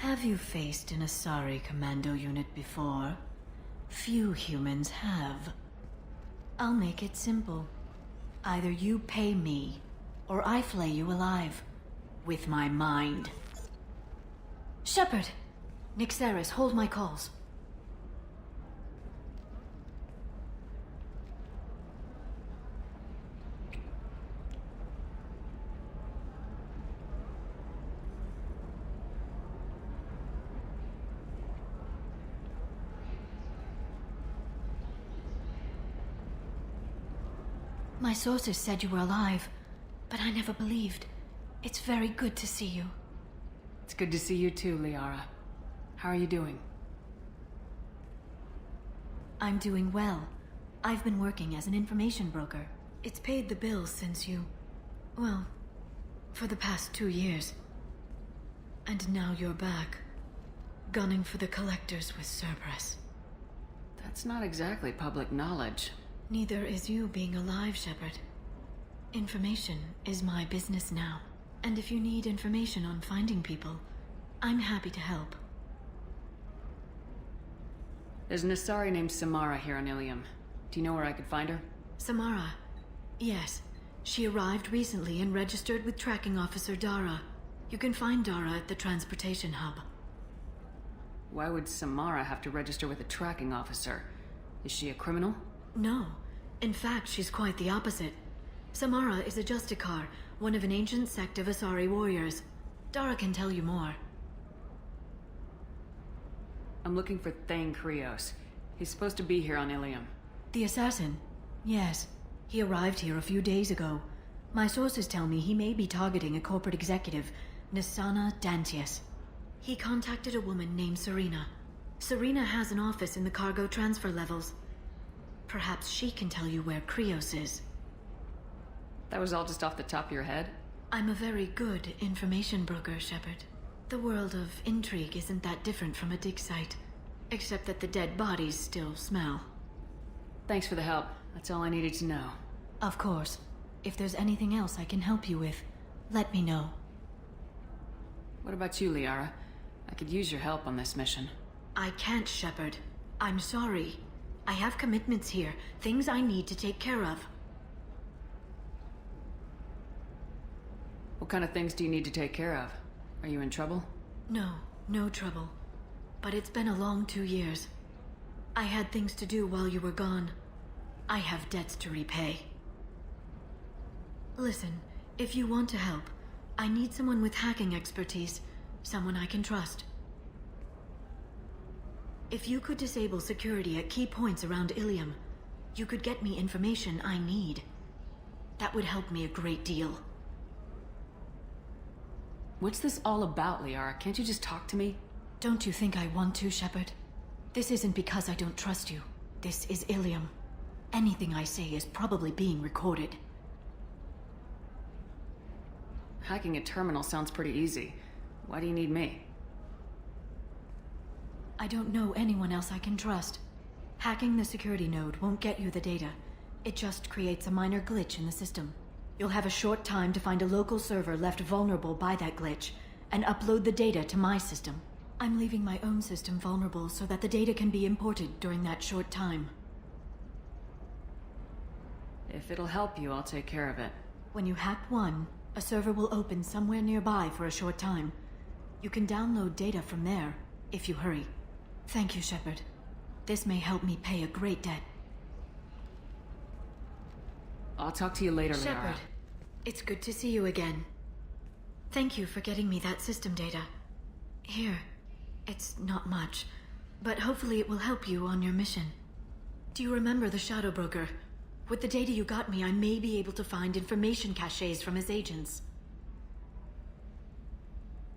Have you faced an Asari commando unit before? Few humans have. I'll make it simple. Either you pay me, or I flay you alive. With my mind. Shepard! Nixeris, hold my calls. My sources said you were alive, but I never believed. It's very good to see you. It's good to see you too, Liara. How are you doing? I'm doing well. I've been working as an information broker. It's paid the bills since you... well, for the past 2 years. And now you're back, gunning for the collectors with Cerberus. That's not exactly public knowledge. Neither is you being alive, Shepard. Information is my business now. And if you need information on finding people, I'm happy to help. There's an Asari named Samara here on Ilium. Do you know where I could find her? Samara? Yes. She arrived recently and registered with tracking officer Dara. You can find Dara at the transportation hub. Why would Samara have to register with a tracking officer? Is she a criminal? No. In fact, she's quite the opposite. Samara is a Justicar, one of an ancient sect of Asari warriors. Dara can tell you more. I'm looking for Thane Krios. He's supposed to be here on Ilium. The assassin? Yes. He arrived here a few days ago. My sources tell me he may be targeting a corporate executive, Nisana Dantius. He contacted a woman named Serena. Serena has an office in the cargo transfer levels. Perhaps she can tell you where Krios is. That was all just off the top of your head? I'm a very good information broker, Shepard. The world of intrigue isn't that different from a dig site, except that the dead bodies still smell. Thanks for the help. That's all I needed to know. Of course. If there's anything else I can help you with, let me know. What about you, Liara? I could use your help on this mission. I can't, Shepard. I'm sorry. I have commitments here, things I need to take care of. What kind of things do you need to take care of? Are you in trouble? No, no trouble. But it's been a long 2 years. I had things to do while you were gone. I have debts to repay. Listen, if you want to help, I need someone with hacking expertise, someone I can trust. If you could disable security at key points around Ilium, you could get me information I need. That would help me a great deal. What's this all about, Liara? Can't you just talk to me? Don't you think I want to, Shepard? This isn't because I don't trust you. This is Ilium. Anything I say is probably being recorded. Hacking a terminal sounds pretty easy. Why do you need me? I don't know anyone else I can trust. Hacking the security node won't get you the data. It just creates a minor glitch in the system. You'll have a short time to find a local server left vulnerable by that glitch, and upload the data to my system. I'm leaving my own system vulnerable so that the data can be imported during that short time. If it'll help you, I'll take care of it. When you hack one, a server will open somewhere nearby for a short time. You can download data from there, if you hurry. Thank you, Shepard. This may help me pay a great debt. I'll talk to you later, Liara. Shepard, it's good to see you again. Thank you for getting me that system data. Here, it's not much, but hopefully it will help you on your mission. Do you remember the Shadow Broker? With the data you got me, I may be able to find information caches from his agents.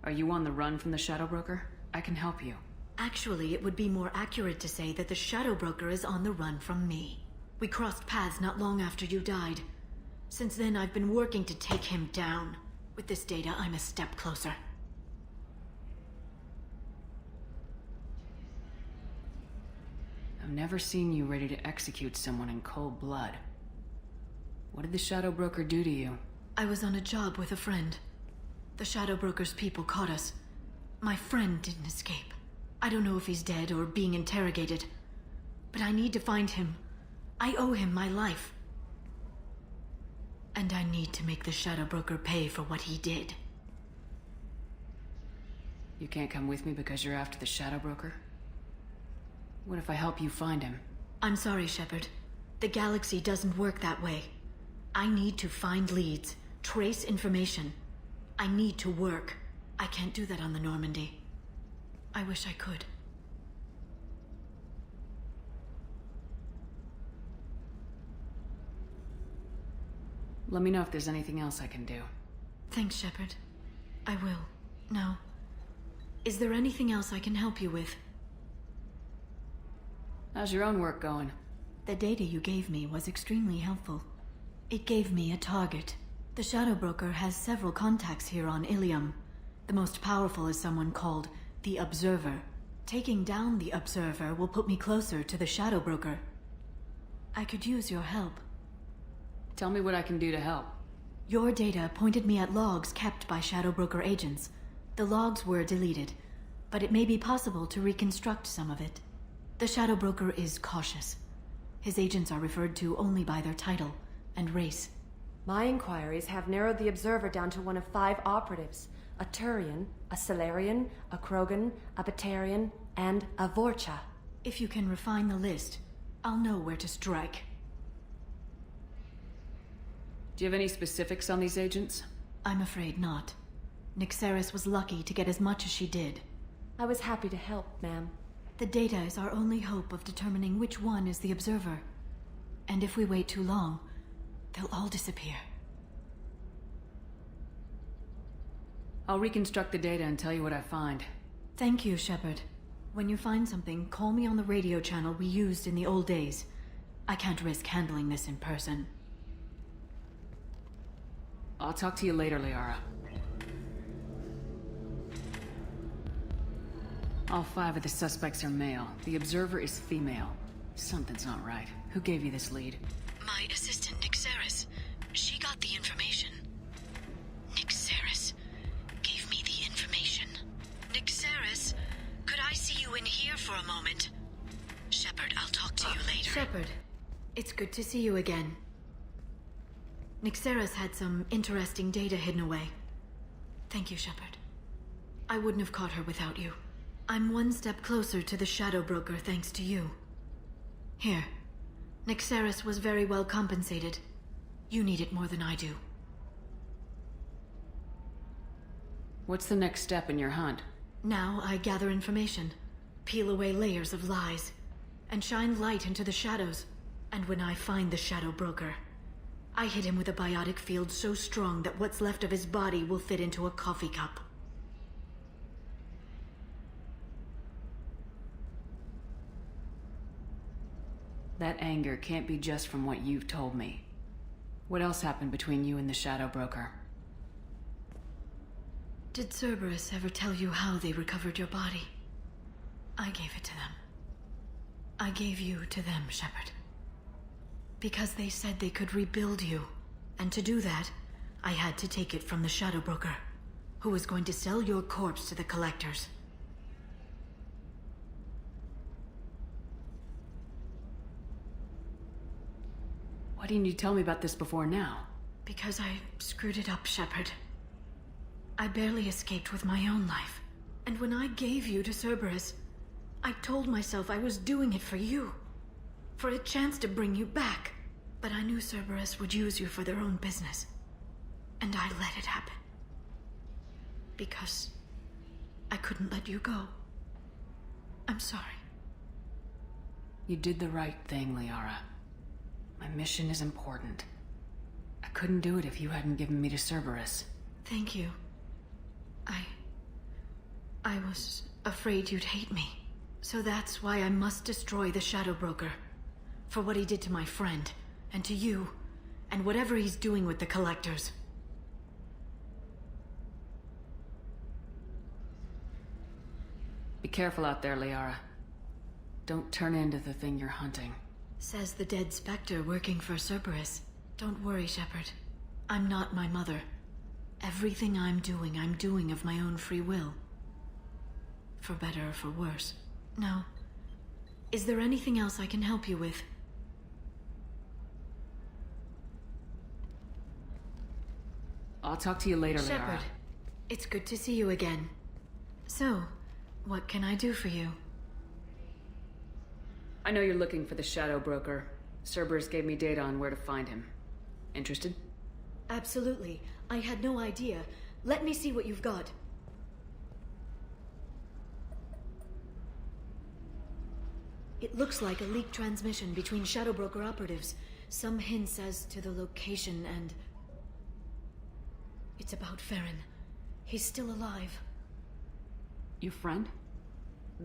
Are you on the run from the Shadow Broker? I can help you. Actually, it would be more accurate to say that the Shadow Broker is on the run from me. We crossed paths not long after you died. Since then, I've been working to take him down. With this data, I'm a step closer. I've never seen you ready to execute someone in cold blood. What did the Shadow Broker do to you? I was on a job with a friend. The Shadow Broker's people caught us. My friend didn't escape. I don't know if he's dead or being interrogated. But I need to find him. I owe him my life. And I need to make the Shadow Broker pay for what he did. You can't come with me because you're after the Shadow Broker? What if I help you find him? I'm sorry, Shepard. The galaxy doesn't work that way. I need to find leads, trace information. I need to work. I can't do that on the Normandy. I wish I could. Let me know if there's anything else I can do. Thanks, Shepard. I will. Now, is there anything else I can help you with? How's your own work going? The data you gave me was extremely helpful. It gave me a target. The Shadow Broker has several contacts here on Ilium. The most powerful is someone called the Observer. Taking down the Observer will put me closer to the Shadow Broker. I could use your help. Tell me what I can do to help. Your data pointed me at logs kept by Shadow Broker agents. The logs were deleted, but it may be possible to reconstruct some of it. The Shadow Broker is cautious. His agents are referred to only by their title and race. My inquiries have narrowed the Observer down to one of 5 operatives. A Turian, a Solarian, a Krogan, a Batarian, and a Vorcha. If you can refine the list, I'll know where to strike. Do you have any specifics on these agents? I'm afraid not. Nyxeris was lucky to get as much as she did. I was happy to help, ma'am. The data is our only hope of determining which one is the Observer. And if we wait too long, they'll all disappear. I'll reconstruct the data and tell you what I find. Thank you, Shepard. When you find something, call me on the radio channel we used in the old days. I can't risk handling this in person. I'll talk to you later, Liara. All 5 of the suspects are male. The Observer is female. Something's not right. Who gave you this lead? My assistant, Nyxeris. She got the information. Nyxeris gave me the information. Nyxeris, could I see you in here for a moment? Shepard, I'll talk to you later. Shepard, it's good to see you again. Nyxeris had some interesting data hidden away. Thank you, Shepard. I wouldn't have caught her without you. I'm one step closer to the Shadow Broker thanks to you. Here. Nyxeris was very well compensated. You need it more than I do. What's the next step in your hunt? Now I gather information, peel away layers of lies, and shine light into the shadows. And when I find the Shadow Broker, I hit him with a biotic field so strong that what's left of his body will fit into a coffee cup. That anger can't be just from what you've told me. What else happened between you and the Shadow Broker? Did Cerberus ever tell you how they recovered your body? I gave it to them. I gave you to them, Shepard. Because they said they could rebuild you. And to do that, I had to take it from the Shadow Broker, who was going to sell your corpse to the Collectors. Why didn't you tell me about this before now? Because I screwed it up, Shepard. I barely escaped with my own life. And when I gave you to Cerberus, I told myself I was doing it for you. For a chance to bring you back. But I knew Cerberus would use you for their own business. And I let it happen. Because I couldn't let you go. I'm sorry. You did the right thing, Liara. My mission is important. I couldn't do it if you hadn't given me to Cerberus. Thank you. I was afraid you'd hate me. So that's why I must destroy the Shadow Broker. For what he did to my friend, and to you, and whatever he's doing with the Collectors. Be careful out there, Liara. Don't turn into the thing you're hunting. Says the dead Spectre working for Cerberus. Don't worry, Shepard. I'm not my mother. Everything I'm doing of my own free will. for better or for worse. Now, is there anything else I can help you with? I'll talk to you later, Liara. Shepard, it's good to see you again. So, what can I do for you? I know you're looking for the Shadow Broker. Cerberus gave me data on where to find him. Interested? Absolutely. I had no idea. Let me see what you've got. It looks like a leaked transmission between Shadow Broker operatives. Some hints as to the location and... It's about Farron. He's still alive. Your friend?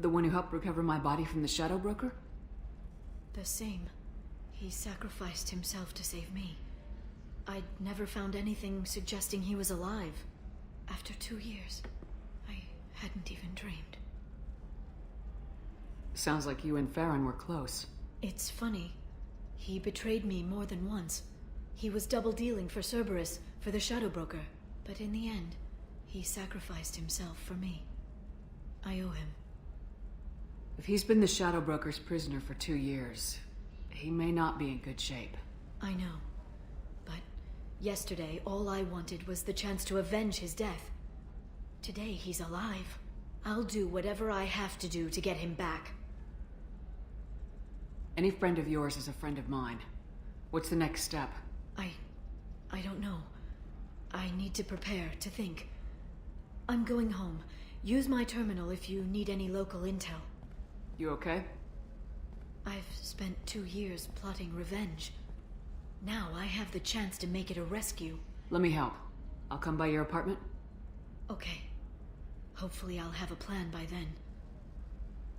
The one who helped recover my body from the Shadow Broker? The same. He sacrificed himself to save me. I'd never found anything suggesting he was alive. After 2 years, I hadn't even dreamed. Sounds like you and Farron were close. It's funny. He betrayed me more than once. He was double-dealing for Cerberus, for the Shadow Broker. But in the end, he sacrificed himself for me. I owe him. If he's been the Shadow Broker's prisoner for 2 years, he may not be in good shape. I know. But yesterday, all I wanted was the chance to avenge his death. Today, he's alive. I'll do whatever I have to do to get him back. Any friend of yours is a friend of mine. What's the next step? I don't know. I need to prepare, to think. I'm going home. Use my terminal if you need any local intel. You okay? I've spent 2 years plotting revenge. Now I have the chance to make it a rescue. Let me help. I'll come by your apartment. Okay. Hopefully I'll have a plan by then.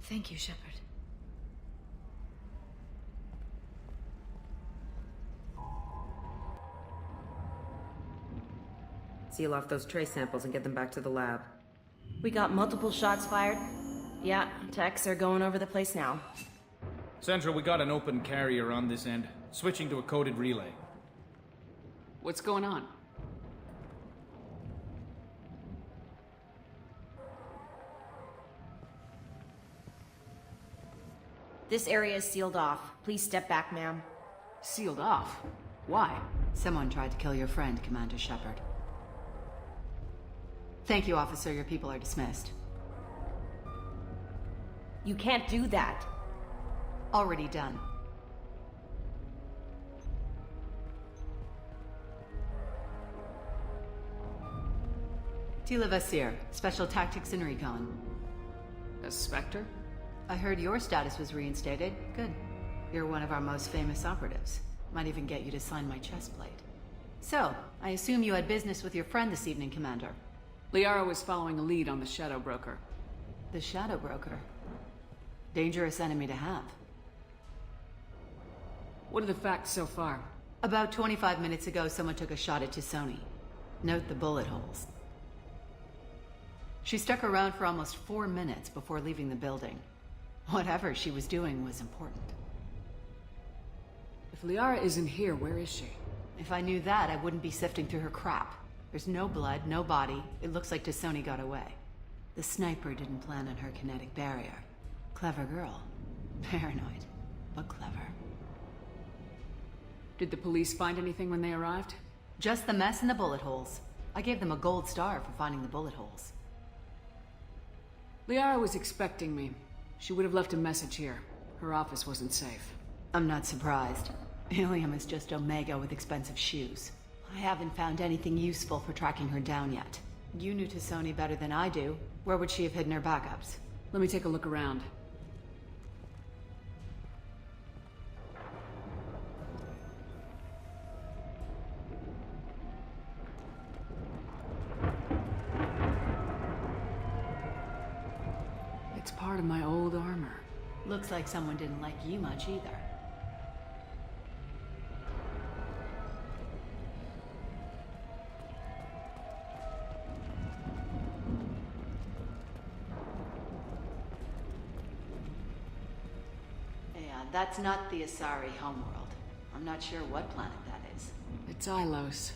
Thank you, Shepard. Seal off those trace samples and get them back to the lab. We got multiple shots fired. Yeah, techs are going over the place now. Central, we got an open carrier on this end. Switching to a coded relay. What's going on? This area is sealed off. Please step back, ma'am. Sealed off? Why? Someone tried to kill your friend, Commander Shepard. Thank you, officer. Your people are dismissed. You can't do that. Already done. Tila Vasir, Special Tactics and Recon. A Spectre? I heard your status was reinstated. Good. You're one of our most famous operatives. Might even get you to sign my chest plate. So, I assume you had business with your friend this evening, Commander. Liara was following a lead on the Shadow Broker. The Shadow Broker. Dangerous enemy to have. What are the facts so far? About 25 minutes ago, someone took a shot at T'Soni. Note the bullet holes. She stuck around for almost 4 minutes before leaving the building. Whatever she was doing was important. If Liara isn't here, where is she? If I knew that, I wouldn't be sifting through her crap. There's no blood, no body. It looks like T'Soni got away. The sniper didn't plan on her kinetic barrier. Clever girl. Paranoid, but clever. Did the police find anything when they arrived? Just the mess and the bullet holes. I gave them a gold star for finding the bullet holes. Liara was expecting me. She would have left a message here. Her office wasn't safe. I'm not surprised. Ilium is just Omega with expensive shoes. I haven't found anything useful for tracking her down yet. You knew T'Soni better than I do. Where would she have hidden her backups? Let me take a look around. It's part of my old armor. Looks like someone didn't like you much either. That's not the Asari homeworld. I'm not sure what planet that is. It's Ilos.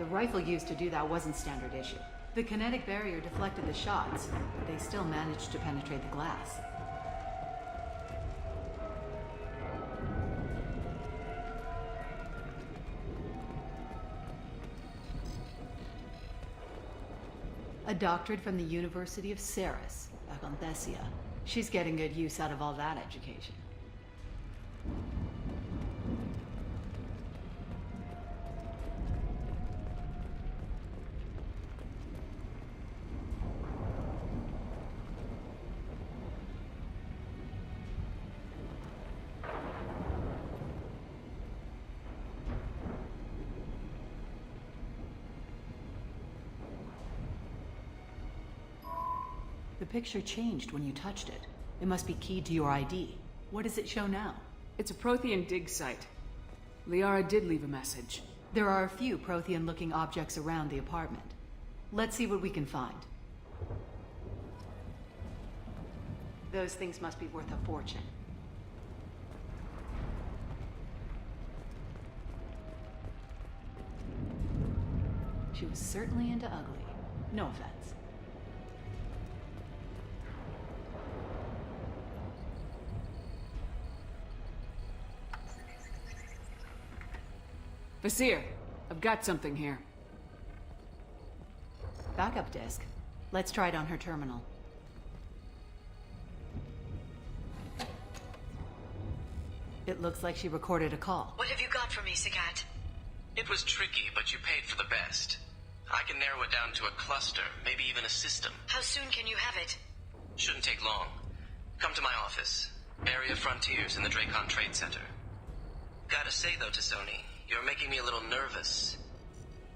The rifle used to do that wasn't standard issue. The kinetic barrier deflected the shots, but they still managed to penetrate the glass. A doctorate from the University of Ceres, Acontesia. She's getting good use out of all that education. The picture changed when you touched it. It must be keyed to your ID. What does it show now? It's a Prothean dig site. Liara did leave a message. There are a few Prothean-looking objects around the apartment. Let's see what we can find. Those things must be worth a fortune. She was certainly into ugly. No offense. Vasir, I've got something here. Backup disk. Let's try it on her terminal. It looks like she recorded a call. What have you got for me, Sagat? It was tricky, but you paid for the best. I can narrow it down to a cluster, maybe even a system. How soon can you have it? Shouldn't take long. Come to my office. Area Frontiers in the Dracon Trade Center. Gotta say though, T'Soni, you're making me a little nervous.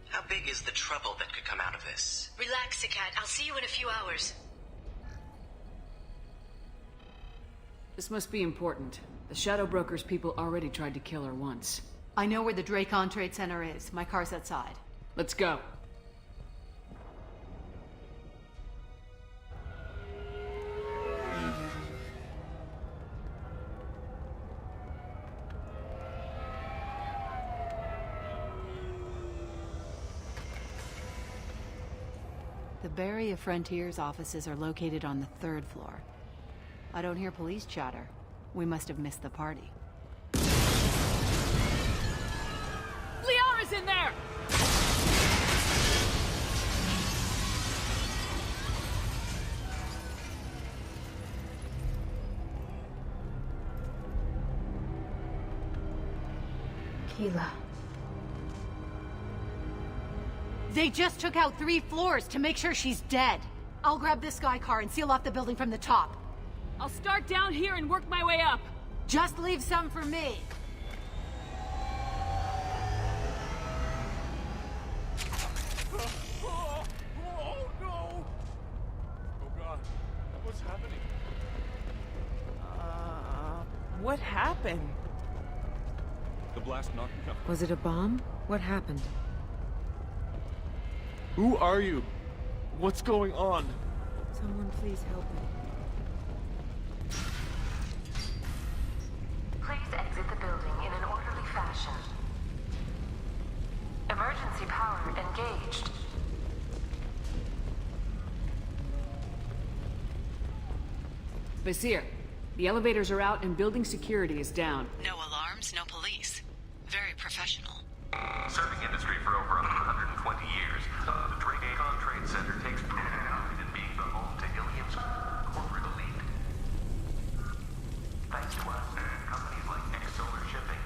How big is the trouble that could come out of this? Relax, Sagat. I'll see you in a few hours. This must be important. The Shadow Broker's people already tried to kill her once. I know where the Dracon Trade Center is. My car's outside. Let's go. The Barry of Frontiers offices are located on the 3rd floor. I don't hear police chatter. We must have missed the party. Liara's in there! Keela. They just took out 3 floors to make sure she's dead. I'll grab this sky car and seal off the building from the top. I'll start down here and work my way up. Just leave some for me. Oh no! Oh god, what's happening? What happened? The blast knocked me out. Was it a bomb? What happened? Who are you? What's going on? Someone please help me. Please exit the building in an orderly fashion. Emergency power engaged. Vasir, the elevators are out and building security is down. No alarms, no police. Very professional. Serving industry for over 120 years, the Dracon Trade Center takes pride in being the home to Ilium's corporate elite. Thanks to us and companies like Solar Shipping,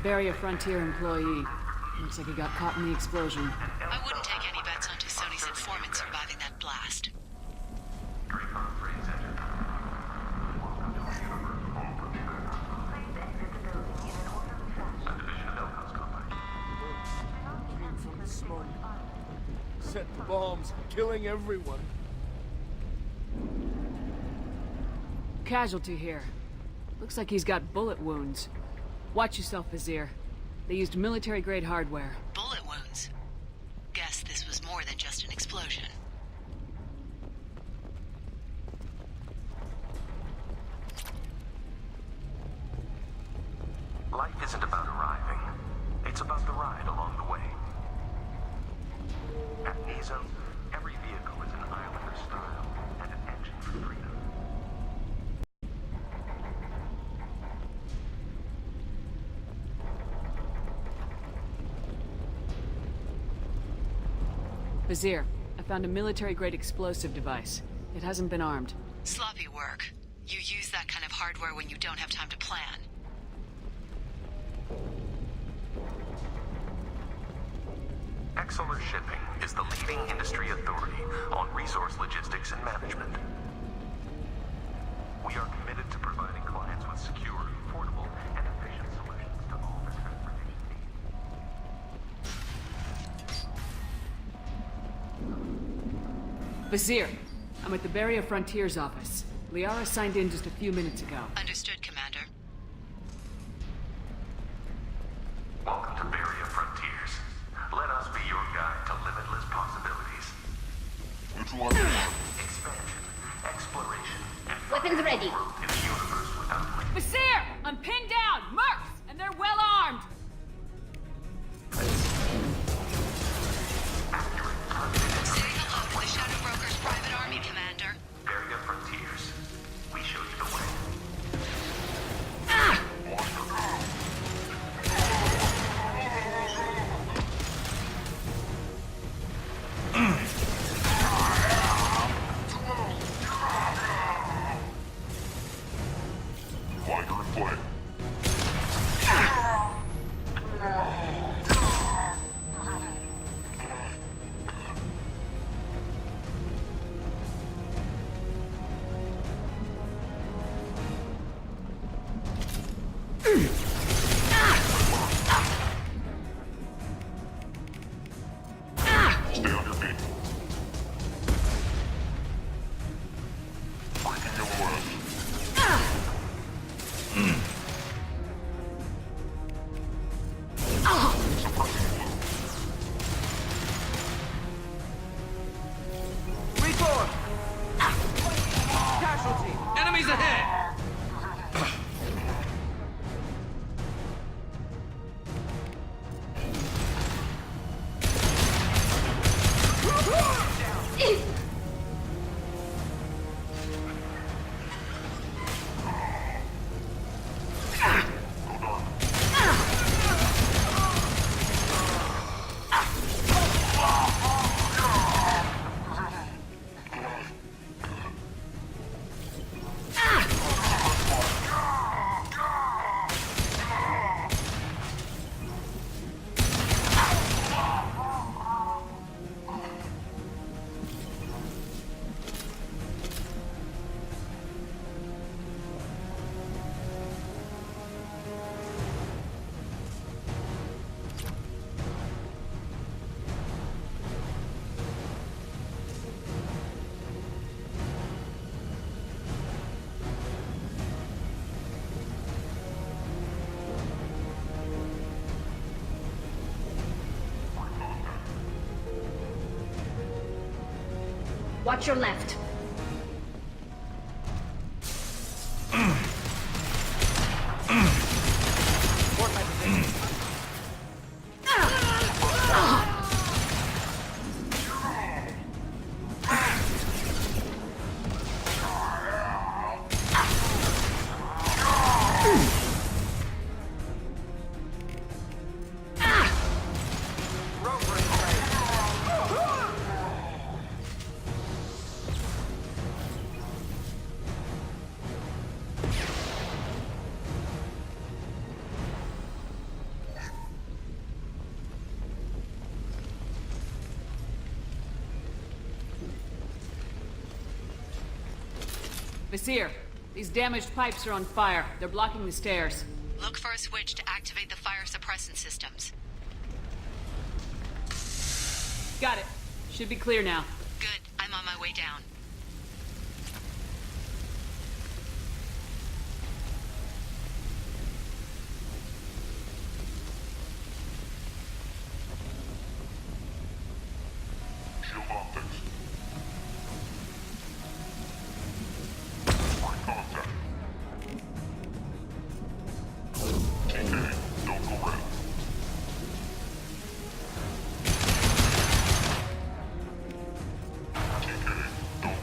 Barry, a Frontier employee. Looks like he got caught in the explosion. I wouldn't take any bets on T'Soni's informant surviving that blast. Dracon Trade Center. Please exit the building in an orderly fashion. A division of Elkhouse Company. Came from the smoke. Set the bombs, killing everyone. Casualty here. Looks like he's got bullet wounds. Watch yourself, Vasir. They used military-grade hardware. Bullet wounds. Guess this was more than just an explosion. Life isn't about arriving. It's about the ride along the way. Vizier, I found a military-grade explosive device. It hasn't been armed. Sloppy work. You use that kind of hardware when you don't have time to plan. Exeler Shipping is the leading industry authority on resource logistics and management. We are committed to providing clients with secure, affordable, and efficient solutions to all their transportation needs. Vizier, I'm at the Barrier Frontiers office. Liara signed in just a few minutes ago. Understood, Commander. Welcome to Barrier Frontiers. Let us be your guide to limitless possibilities. Expansion, exploration, and weapons ready. In a universe without limits. Vizier! I'm pinned down! Mercs! And they're well armed! Say hello to the Shadow Broker's private army, Commander. Barrier Frontiers. We show you the way. Watch your left. Vizier, these damaged pipes are on fire. They're blocking the stairs. Look for a switch to activate the fire suppressant systems. Got it. Should be clear now. Good. I'm on my way down. Shield optics. Contact. TK, don't go red. TK, don't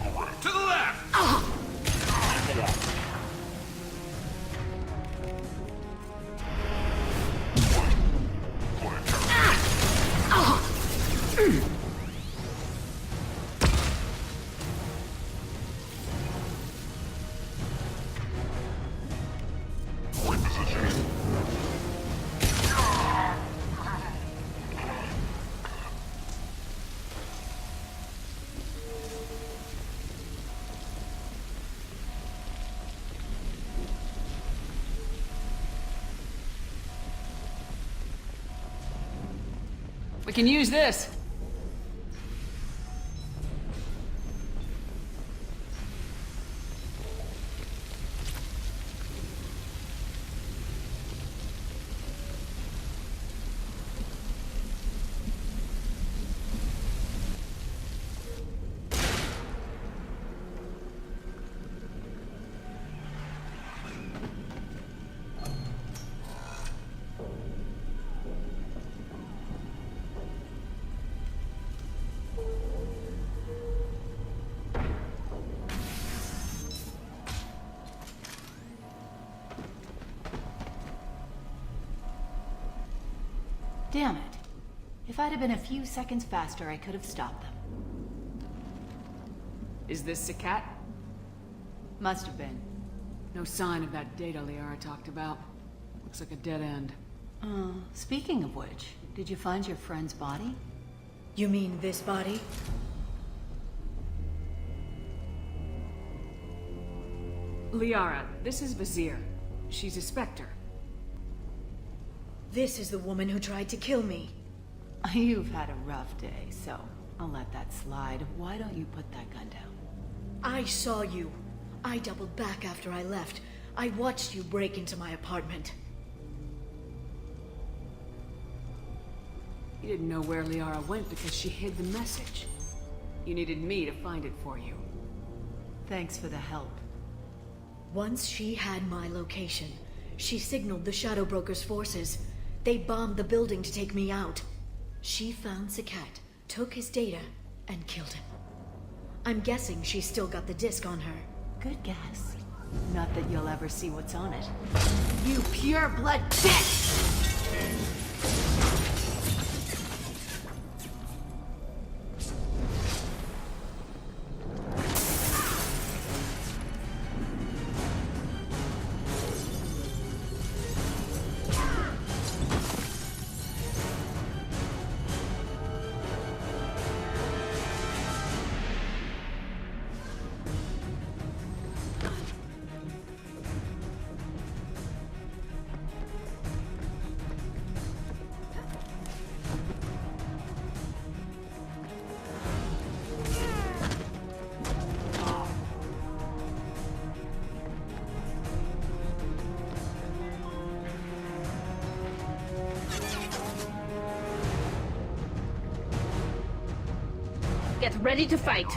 We can use this. Damn it. If I'd have been a few seconds faster, I could have stopped them. Is this Sakat? Must have been. No sign of that data Liara talked about. Looks like a dead end. Speaking of which, did you find your friend's body? You mean this body? Liara, this is Vizier. She's a Spectre. This is the woman who tried to kill me. You've had a rough day, so I'll let that slide. Why don't you put that gun down? I saw you. I doubled back after I left. I watched you break into my apartment. You didn't know where Liara went because she hid the message. You needed me to find it for you. Thanks for the help. Once she had my location, she signaled the Shadow Broker's forces. They bombed the building to take me out. She found Sakat, took his data, and killed him. I'm guessing she's still got the disc on her. Good guess. Not that you'll ever see what's on it. You pure blood bitch! Get ready to fight.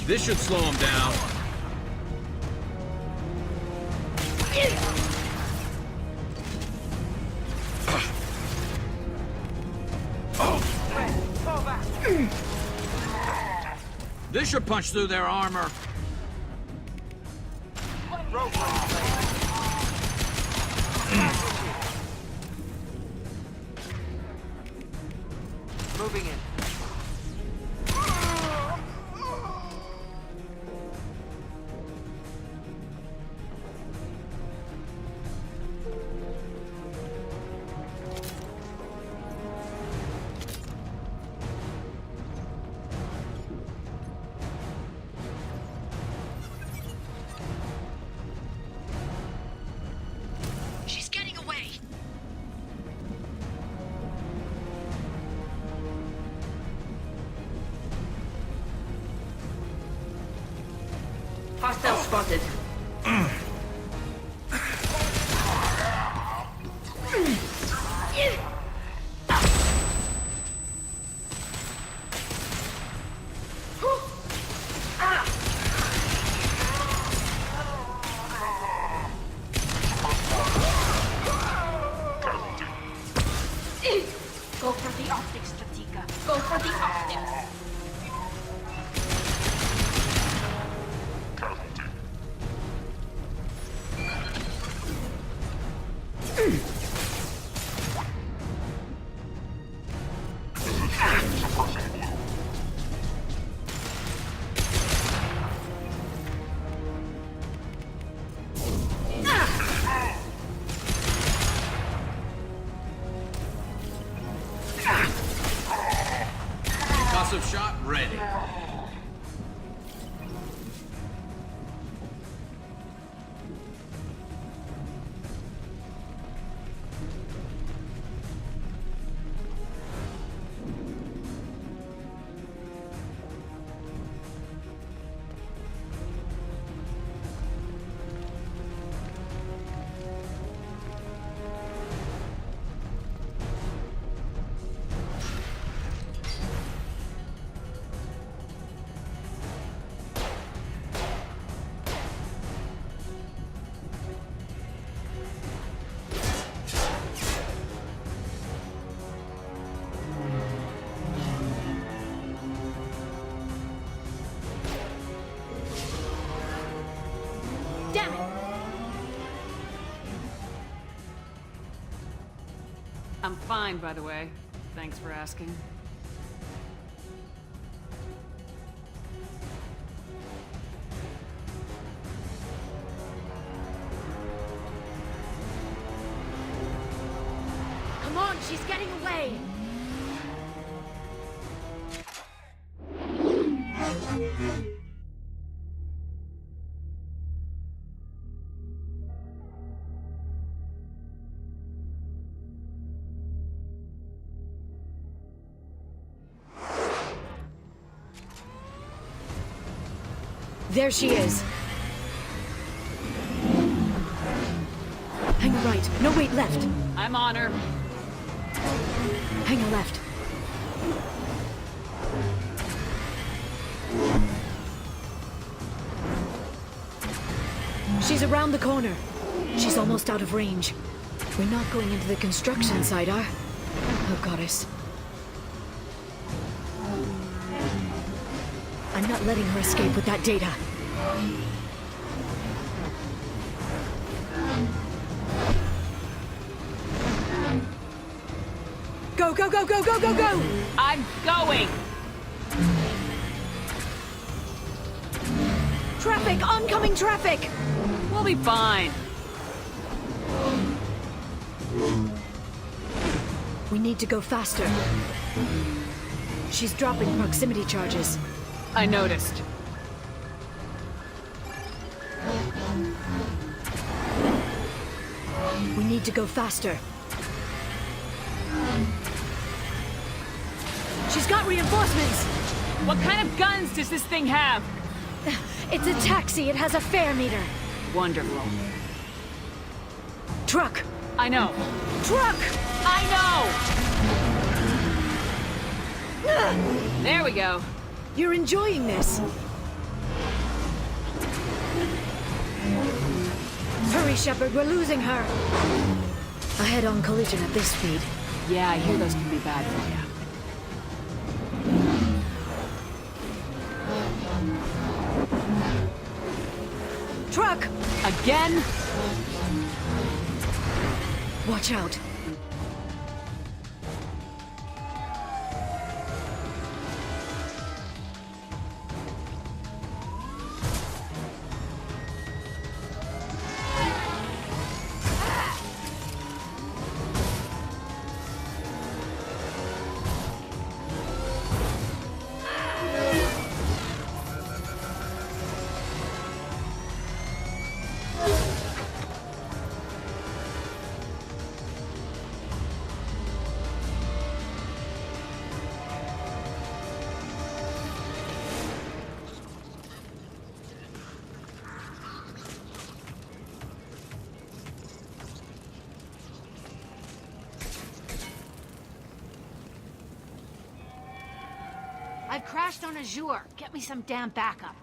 This should slow him down. This should punch through their armor. Moving in. She's getting away. Hostile spotted. Go for the optics, Stratika. Go for the optics. Concussive shot ready. fine, by the way. Thanks for asking. Come on, she's getting away! There she is. Hang a right. No, wait, left. I'm on her. Hang a left. She's around the corner. She's almost out of range. We're not going into the construction site, are? Oh, goddess. I'm not letting her escape with that data. Go, go, go, go, go, go, go! I'm going! Traffic! Oncoming traffic! We'll be fine. We need to go faster. She's dropping proximity charges. I noticed. We need to go faster. She's got reinforcements! What kind of guns does this thing have? It's a taxi. It has a fare meter. Wonderful. Truck! I know. Truck! I know! There we go. You're enjoying this. Hurry, Shepard. We're losing her. A head-on collision at this speed. Yeah, I hear those can be bad for you. Truck! Again? Watch out. I've crashed on Azure. Get me some damn backup.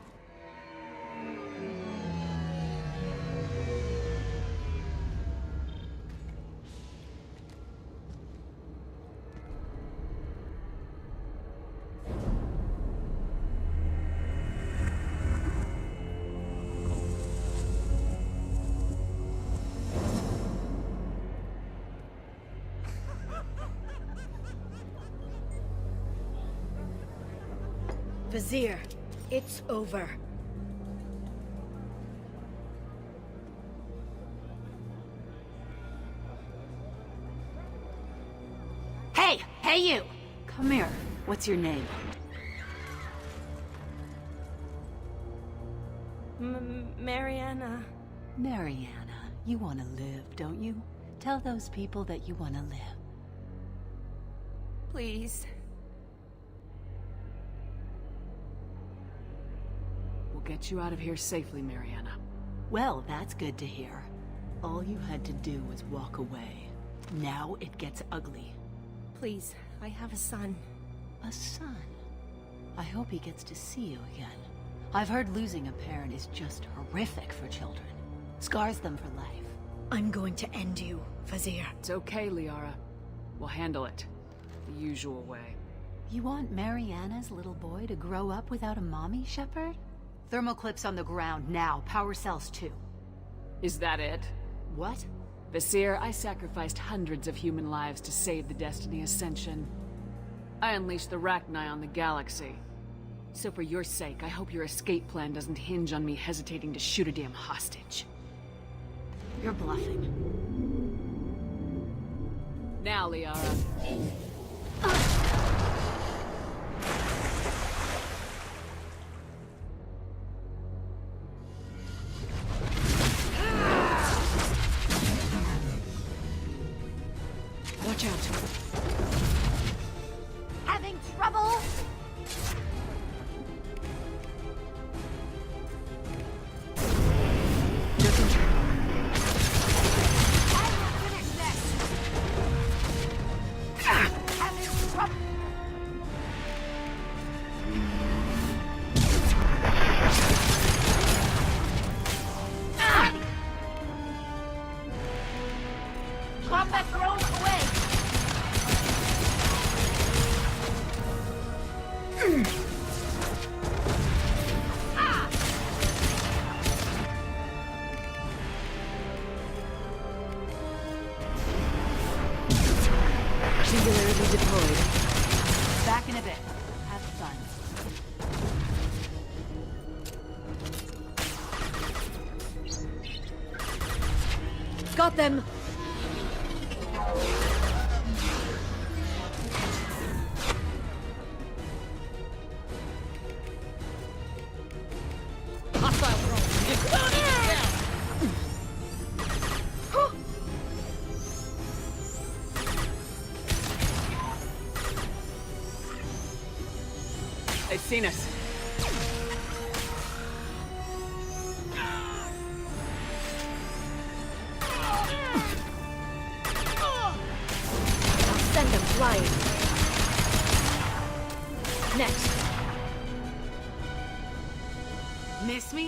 Vizier, it's over. Hey! Hey, you! Come here. What's your name? Mariana. Mariana. You want to live, don't you? Tell those people that you want to live. Please. We'll get you out of here safely, Mariana. Well, that's good to hear. All you had to do was walk away. Now it gets ugly. Please, I have a son. A son? I hope he gets to see you again. I've heard losing a parent is just horrific for children. Scars them for life. I'm going to end you, Vizier. It's okay, Liara. We'll handle it. The usual way. You want Mariana's little boy to grow up without a mommy, Shepard? Thermal clips on the ground now. Power cells too. Is that it? What? Visir, I sacrificed hundreds of human lives to save the Destiny Ascension. I unleashed the Rachni on the galaxy. So for your sake, I hope your escape plan doesn't hinge on me hesitating to shoot a damn hostage. You're bluffing. Now, Liara. Watch out. Having trouble? I will finish this. Having trouble? Combat thrown away. Singularity deployed. Back in a bit. Have fun. Got them! They've seen us. Send them flying. Next. Miss me?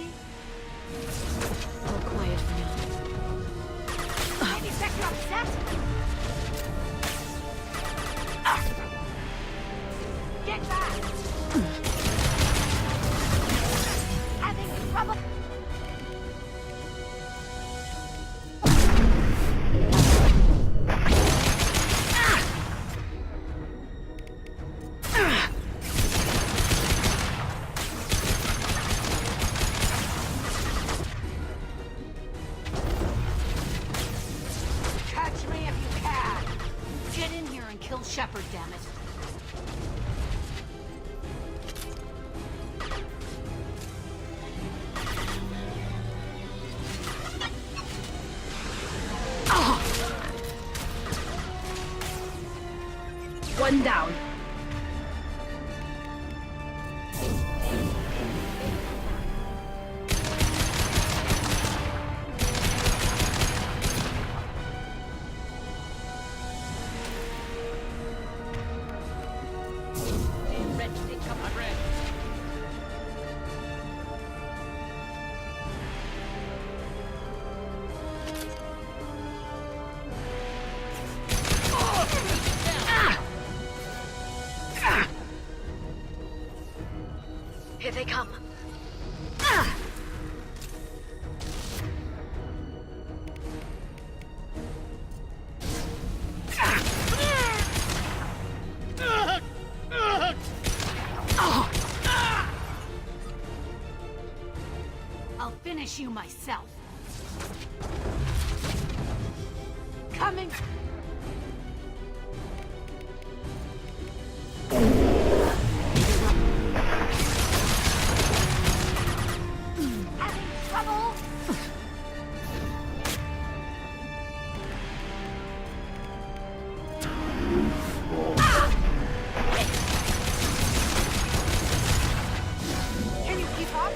All quiet for now. Maybe sector upset? Get back! Having trouble? Catch me if you can! Get in here and kill Shepard, damn it! One down. Here they come. I'll finish you myself. Coming. Having trouble? Can you keep up?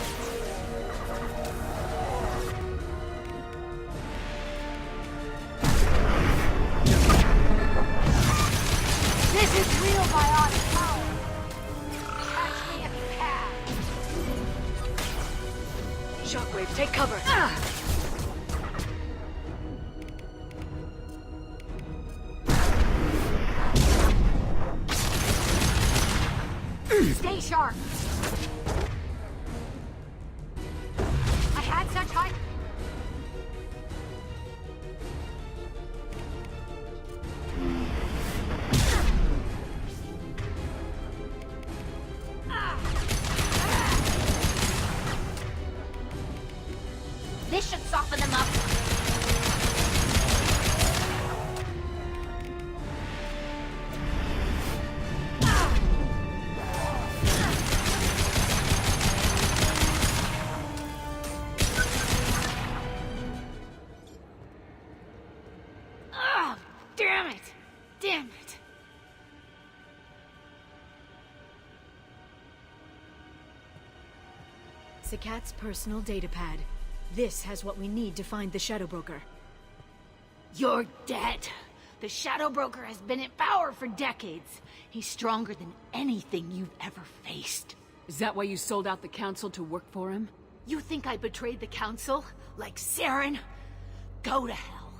This is real bionic power. Catch me if you can. Shockwave, take cover. Stay sharp. I had such high... Sakat's personal datapad. This has what we need to find the Shadow Broker. You're dead. The Shadow Broker has been in power for decades. He's stronger than anything you've ever faced. Is that why you sold out the Council to work for him? You think I betrayed the Council? Like Saren? Go to hell.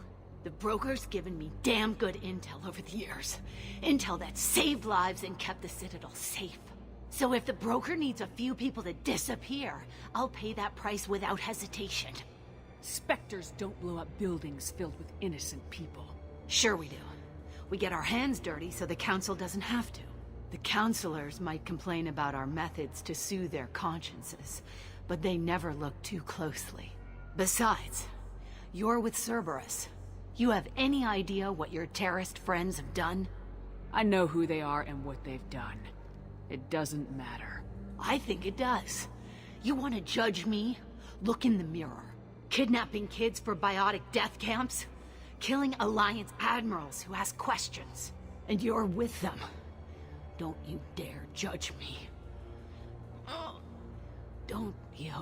The Broker's given me damn good intel over the years. Intel that saved lives and kept the Citadel safe. So if the Broker needs a few people to disappear, I'll pay that price without hesitation. Spectres don't blow up buildings filled with innocent people. Sure we do. We get our hands dirty so the Council doesn't have to. The Councilors might complain about our methods to soothe their consciences, but they never look too closely. Besides, you're with Cerberus. You have any idea what your terrorist friends have done? I know who they are and what they've done. It doesn't matter. I think it does. You want to judge me? Look in the mirror. Kidnapping kids for biotic death camps? Killing Alliance admirals who ask questions. And you're with them. Don't you dare judge me. Oh, don't you?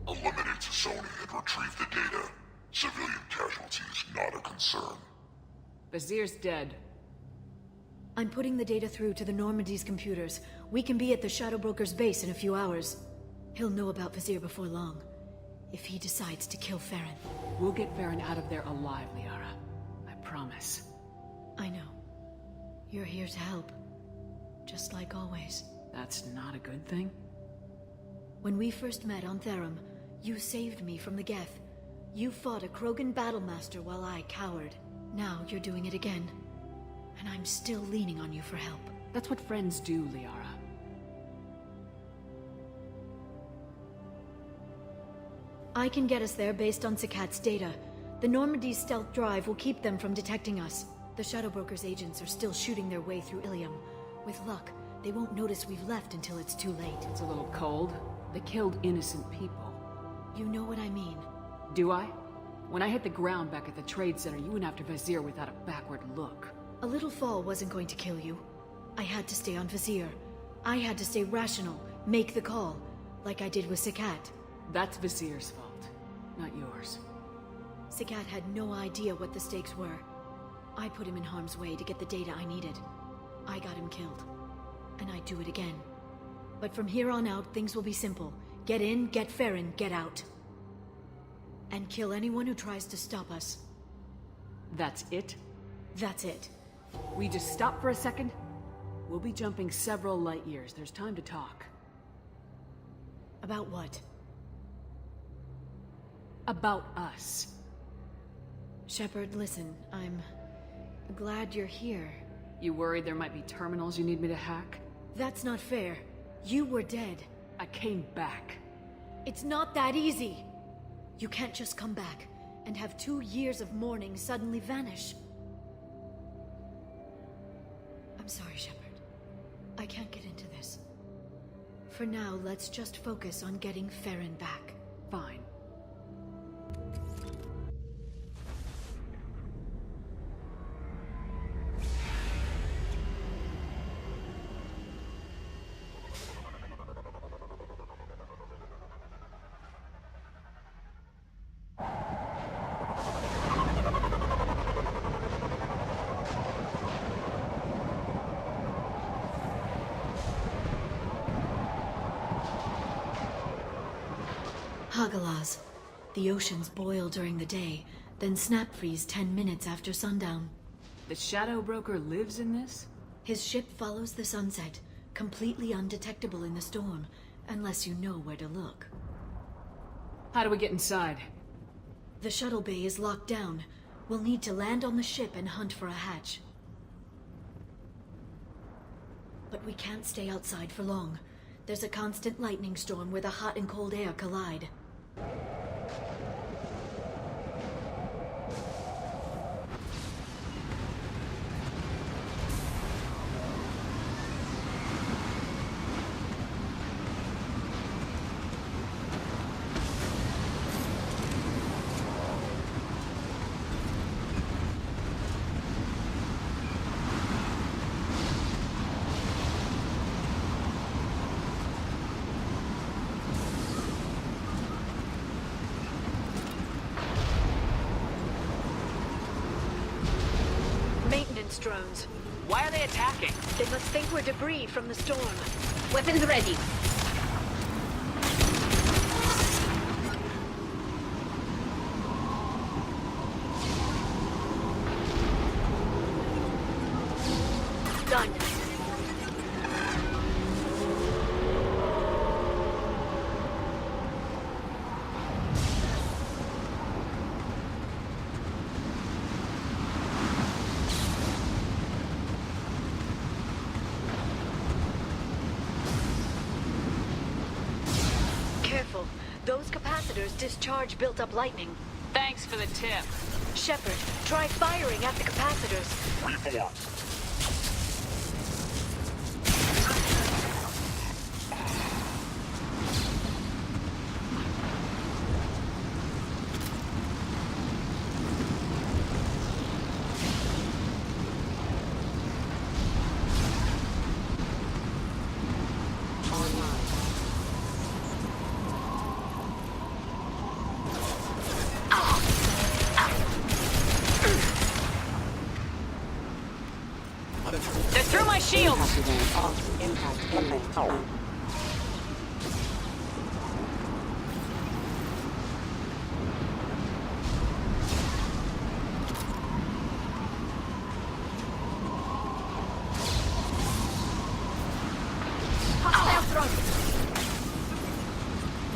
Eliminate T'Soni and retrieve the data. Civilian casualties not a concern. Vizier's dead. I'm putting the data through to the Normandy's computers. We can be at the Shadow Broker's base in a few hours. He'll know about Vizier before long. If he decides to kill Farron. We'll get Farron out of there alive, Liara. I promise. I know. You're here to help. Just like always. That's not a good thing? When we first met on Therum, you saved me from the Geth. You fought a Krogan battlemaster while I cowered. Now you're doing it again. And I'm still leaning on you for help. That's what friends do, Liara. I can get us there based on Sakat's data. The Normandy's stealth drive will keep them from detecting us. The Shadow Broker's agents are still shooting their way through Ilium. With luck, they won't notice we've left until it's too late. It's a little cold. They killed innocent people. You know what I mean. Do I? When I hit the ground back at the trade center, you went after Vizier without a backward look. A little fall wasn't going to kill you. I had to stay on Vizier. I had to stay rational, make the call, like I did with Sakat. That's Vizier's fault, not yours. Sakat had no idea what the stakes were. I put him in harm's way to get the data I needed. I got him killed. And I'd do it again. But from here on out, things will be simple. Get in, get Farron, get out. And kill anyone who tries to stop us. That's it? That's it. We just stop for a second? We'll be jumping several light years. There's time to talk. About what? About us. Shepard, listen, I'm glad you're here. You worried there might be terminals you need me to hack? That's not fair. You were dead. I came back. It's not that easy. You can't just come back and have 2 years of mourning suddenly vanish. I'm sorry, Shepard. I can't get into this. For now, let's just focus on getting Farron back. Fine. Hagalaz. The oceans boil during the day, then snap freeze 10 minutes after sundown. The Shadow Broker lives in this? His ship follows the sunset, completely undetectable in the storm, unless you know where to look. How do we get inside? The shuttle bay is locked down. We'll need to land on the ship and hunt for a hatch. But we can't stay outside for long. There's a constant lightning storm where the hot and cold air collide. drones. Why are they attacking? They must think we're debris from the storm. Weapons ready. Done. Careful. Those capacitors discharge built-up lightning. Thanks for the tip. Shepard, try firing at the capacitors. They're through my shield!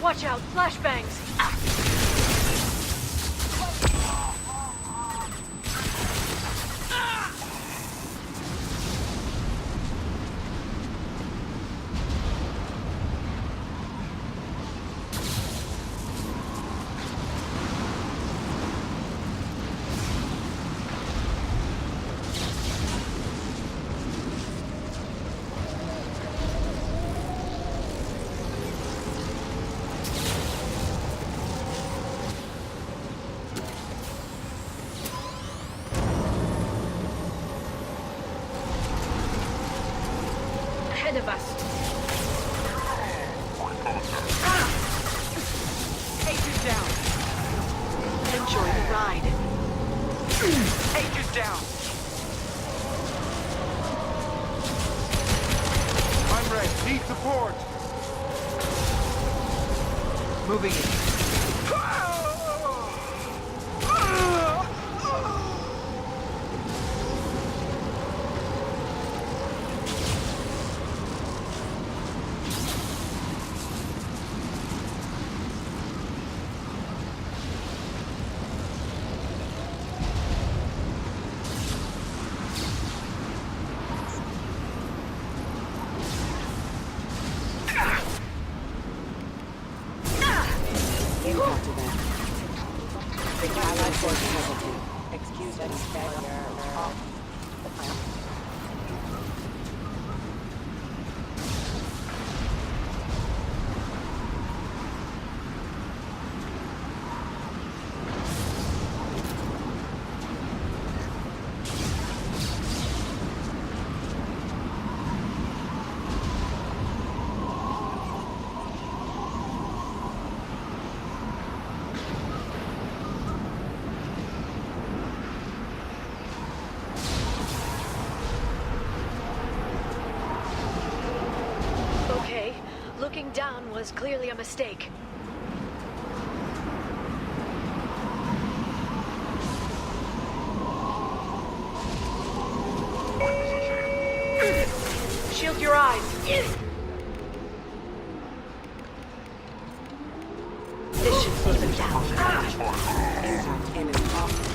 Watch out, flashbangs! Ahead of us. Agent down. Enjoy the ride. Agent down. I'm ready. Need support. Moving in. Looking down was clearly a mistake. Shield your eyes. This should slow them down. Impact enemy off.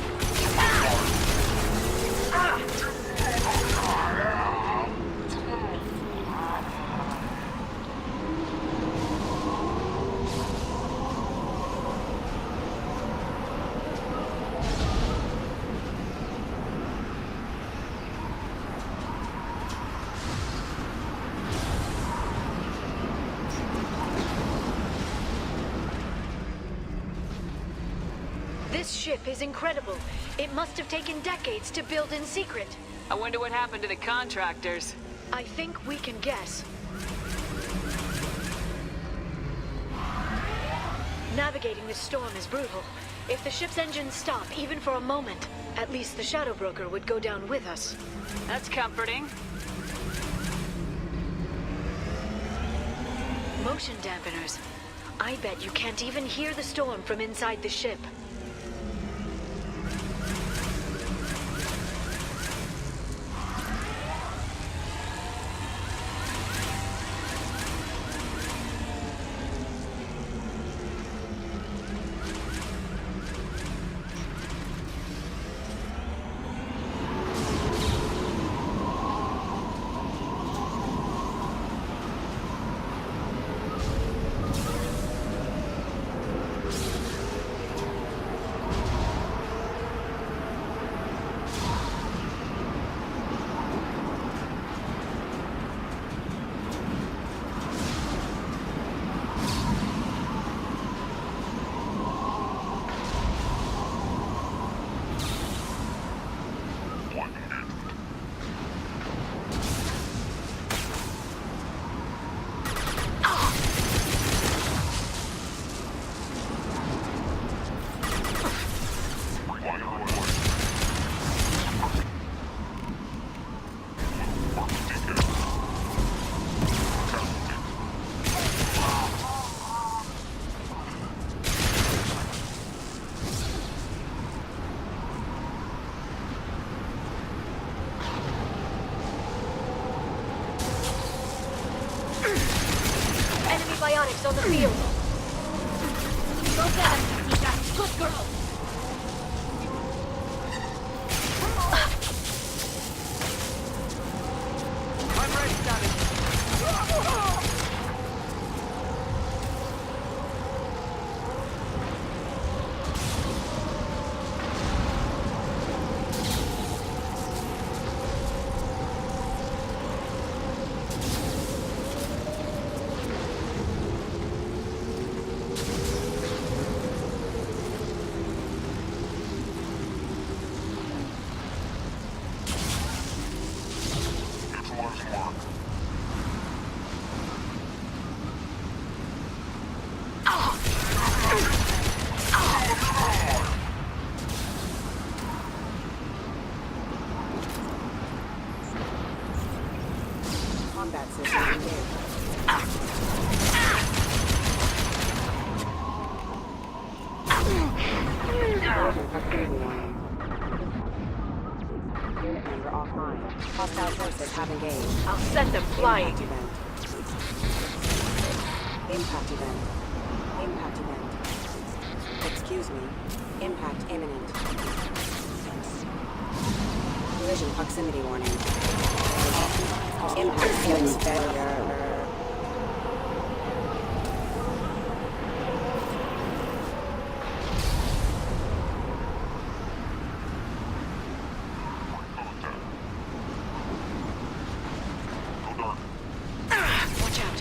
This ship is incredible. It must have taken decades to build in secret. I wonder what happened to the contractors. I think we can guess. Navigating this storm is brutal. If the ship's engines stop, even for a moment, At least the Shadow Broker would go down with us. That's comforting. Motion dampeners. I bet you can't even hear the storm from inside the ship. Biotics on the field. Go fast, Tika. Good girl. I'm ready, Talia. Combat system engaged. Proximity warning. Unit member offline. Hostile forces have engaged. I'll send them flying. Impact event. Impact event. Excuse me. Impact imminent. Collision proximity warning. Impact settings failure. Watch out.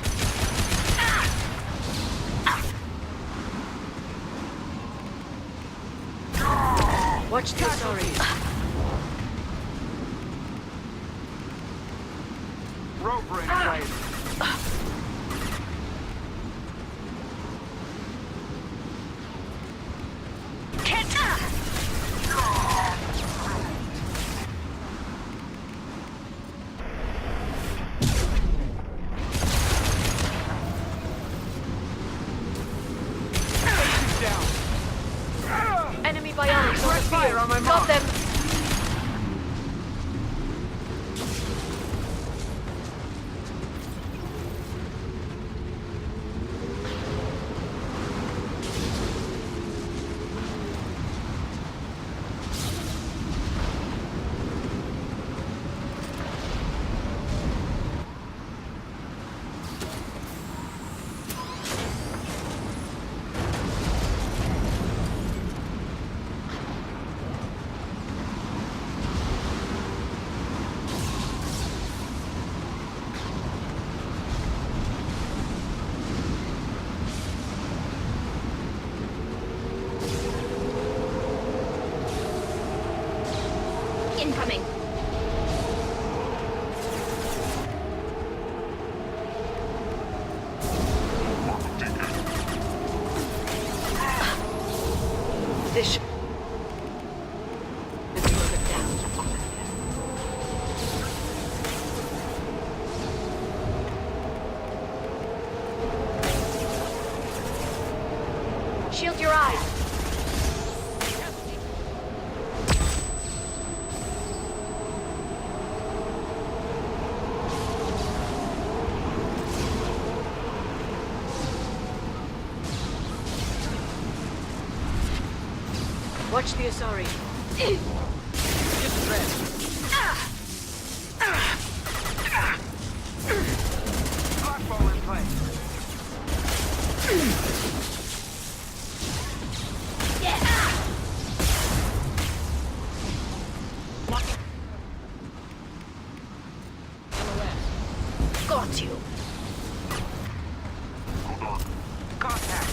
Watch the Asari. Rover in place. Enemy biotics on the Fire on my field. mark. Got them. Incoming. This Shield your eyes. Watch the Asari. Just rest. Blackball in place. Got you. Contact.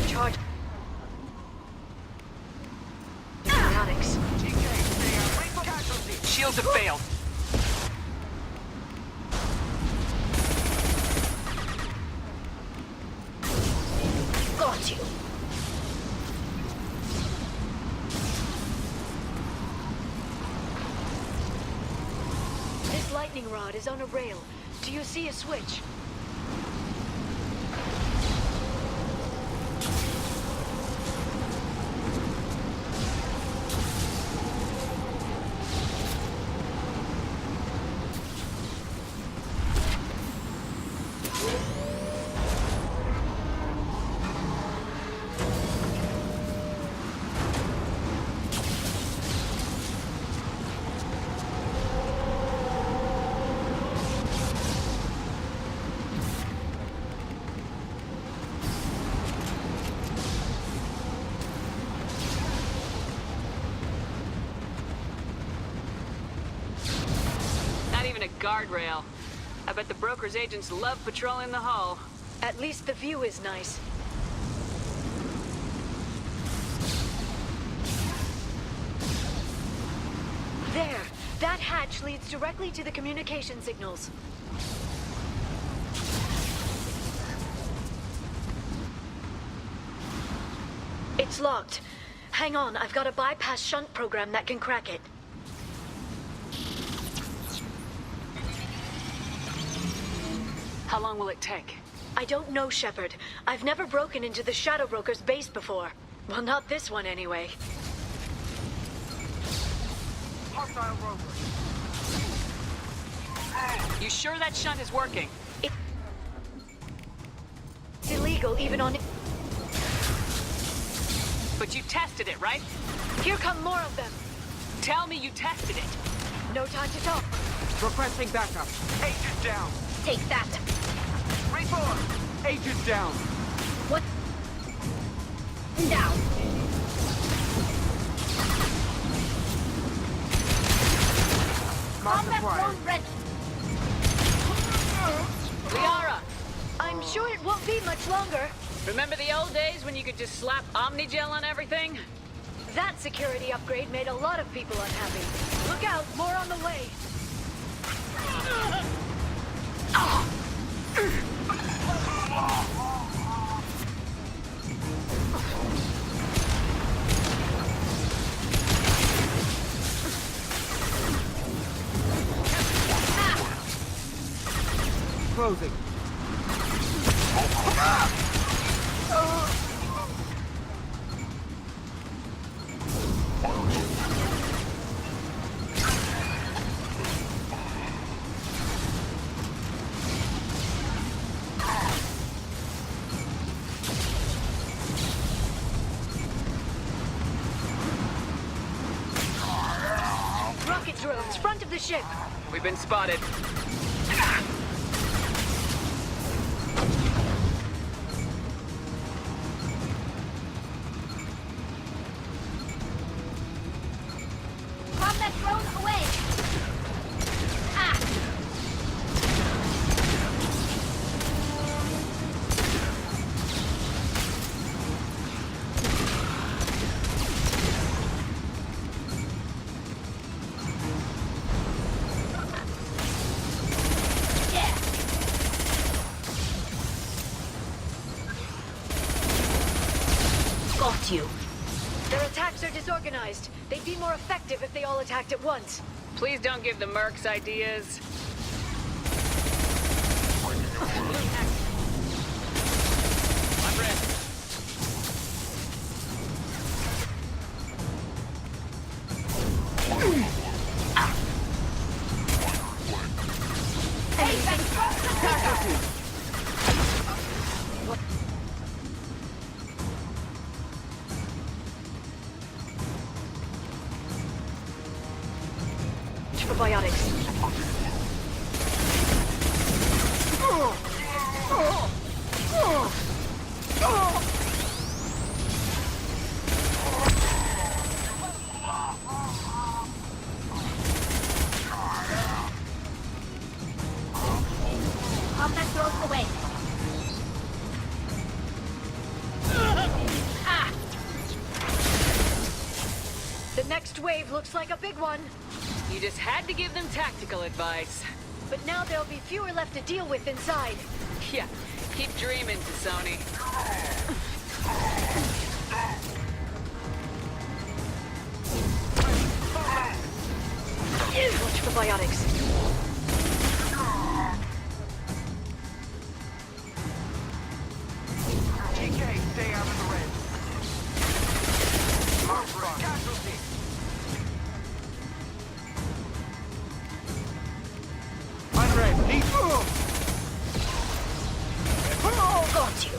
Charge. Shields have failed. Got you. This lightning rod is on a rail. Do you see a switch? Guardrail. I bet the broker's agents love patrolling the hull. At least the view is nice. There! That hatch leads directly to the communication signals. It's locked. Hang on, I've got a bypass shunt program that can crack it. How long will it take? I don't know, Shepard. I've never broken into the Shadow Broker's base before. Well, not this one anyway. Hostile rover. You sure that shunt is working? It's illegal even on... But you tested it, right? Here come more of them. Tell me you tested it. No time to talk. Requesting backup. Agent down. Take that. Report. Agent down. What? Down. Combat drone ready. Liara! I'm sure it won't be much longer. Remember the old days when you could just slap Omnigel on everything? That security upgrade made a lot of people unhappy. Look out, more on the way. Closing. Rocket drones, front of the ship. We've been spotted. Combat drone away! Ah! Got you. Their attacks are disorganized. They'd be more effective if they all attacked at once. Please don't give the mercs ideas. I'm ready. Biotics. Combat drone away! Ah! The next wave looks like a big one. You just had to give them tactical advice. But now there'll be fewer left to deal with inside. Yeah, keep dreaming, T'Soni. Watch for biotics. GK, stay out of the red. Casualty. Unread. Need. Got you.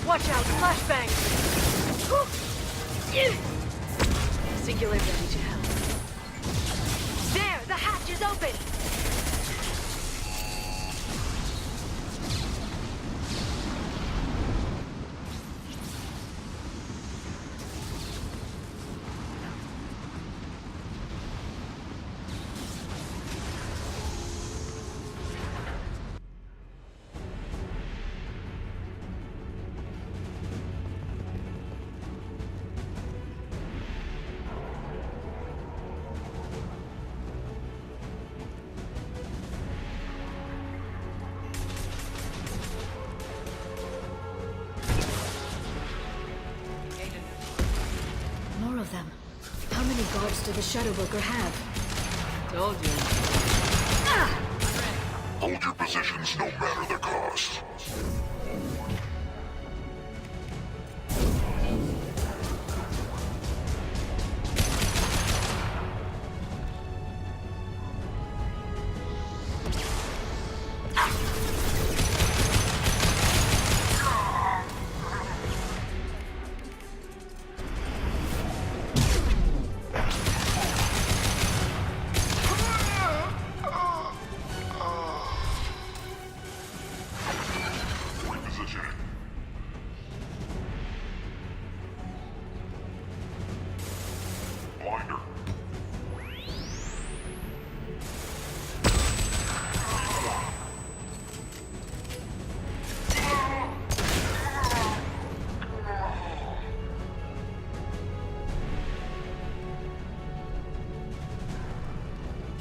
Watch out, flashbang! Singular ready to help. There, the hatch is open! More of them. How many guards do the Shadow Worker have? Told you. Hold your positions no matter the cost.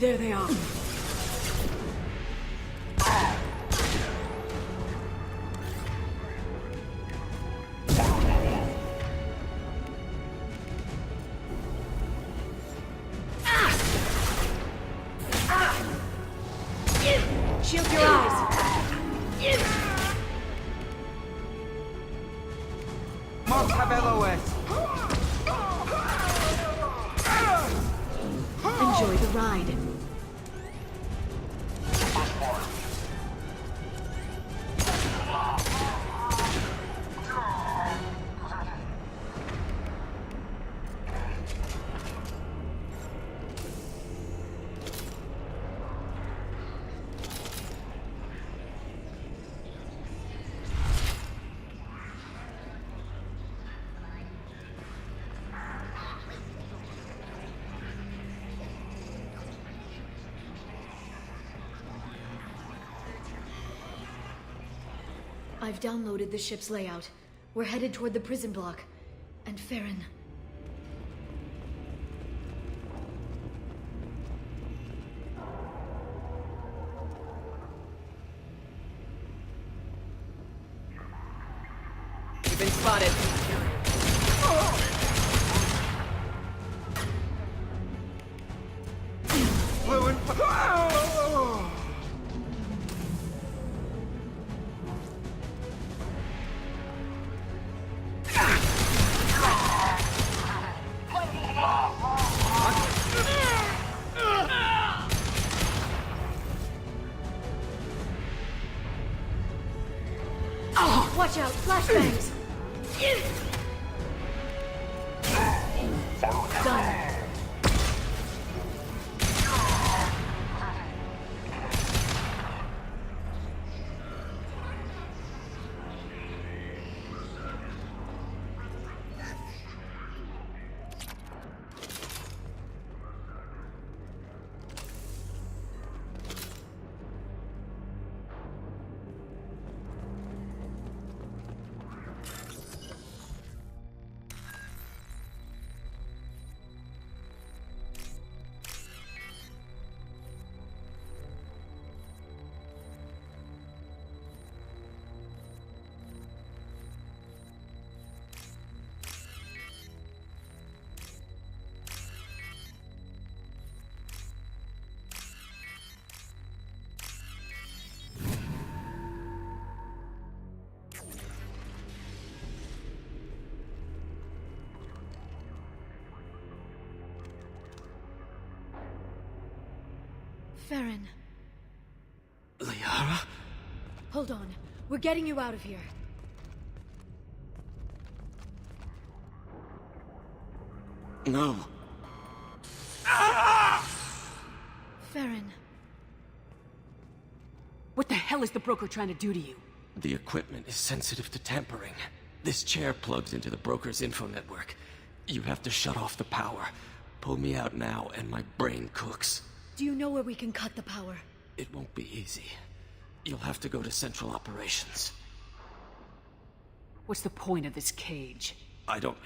There they are. Shield your eyes. Mobs have LOS. Enjoy the ride. I've downloaded the ship's layout. We're headed toward the prison block. And Farron... You've been spotted. Fluent. Watch out! Flashbangs! Done. Farron. Liara? Hold on. We're getting you out of here. No. Farron. What the hell is the broker trying to do to you? The equipment is sensitive to tampering. This chair plugs into the broker's info network. You have to shut off the power. Pull me out now and my brain cooks. Do you know where we can cut the power? It won't be easy. You'll have to go to Central Operations. What's the point of this cage? I don't...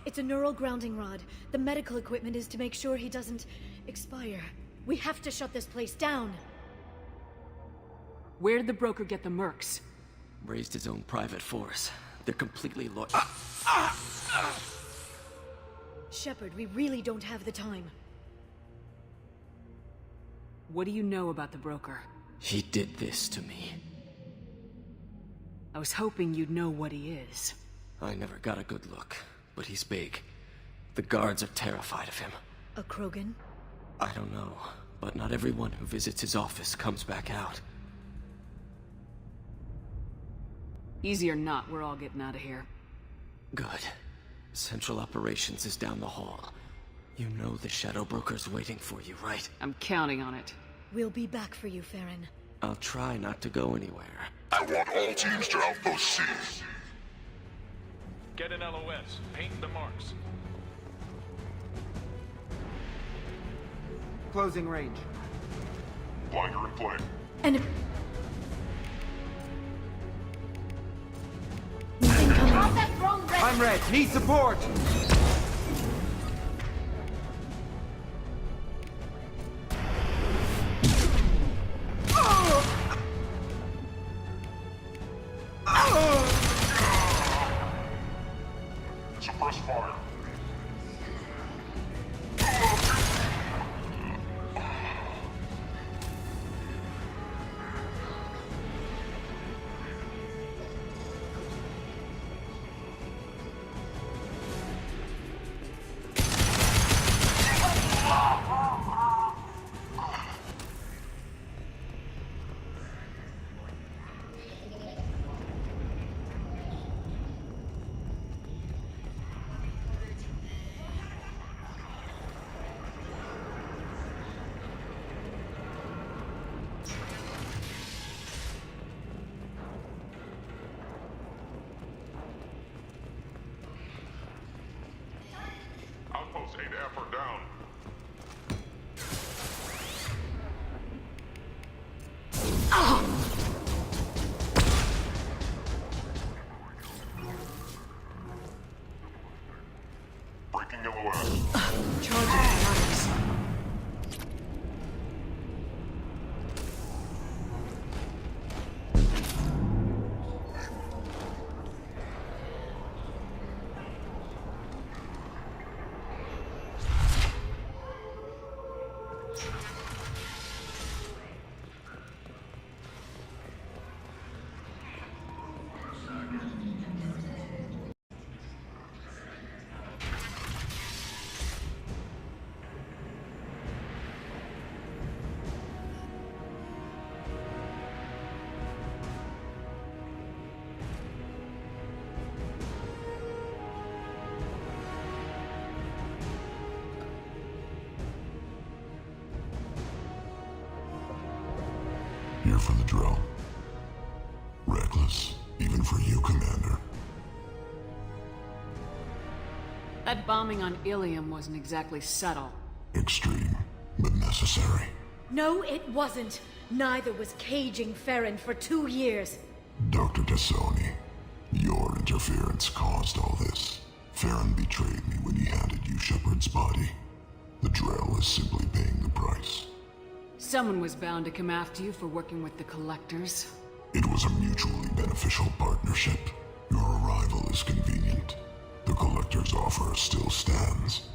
It's a neural grounding rod. The medical equipment is to make sure he doesn't expire. We have to shut this place down. Where did the broker get the mercs? Raised his own private force. They're completely loyal. Shepard, we really don't have the time. What do you know about the broker? He did this to me. I was hoping you'd know what he is. I never got a good look, but he's big. The guards are terrified of him. A Krogan? I don't know, but not everyone who visits his office comes back out. Easy or not, we're all getting out of here. Good. Central Operations is down the hall. You know the Shadow Broker's waiting for you, right? I'm counting on it. We'll be back for you, Farron. I'll try not to go anywhere. I want all teams to Outpost C. Get an LOS. Paint the marks. Closing range. Blinder in play. And... Incoming. I'm red. Need support! Suppress fire. request. Charging biotics. Here for the drill. Reckless, even for you, Commander. That bombing on Ilium wasn't exactly subtle. Extreme, but necessary. No, it wasn't. Neither was caging Farron for 2 years. Dr. T'Soni, your interference caused all this. Farron betrayed me when he handed you Shepard's body. The drill is simply paying the price. Someone was bound to come after you for working with the Collectors. It was a mutually beneficial partnership. Your arrival is convenient. The Collector's offer still stands.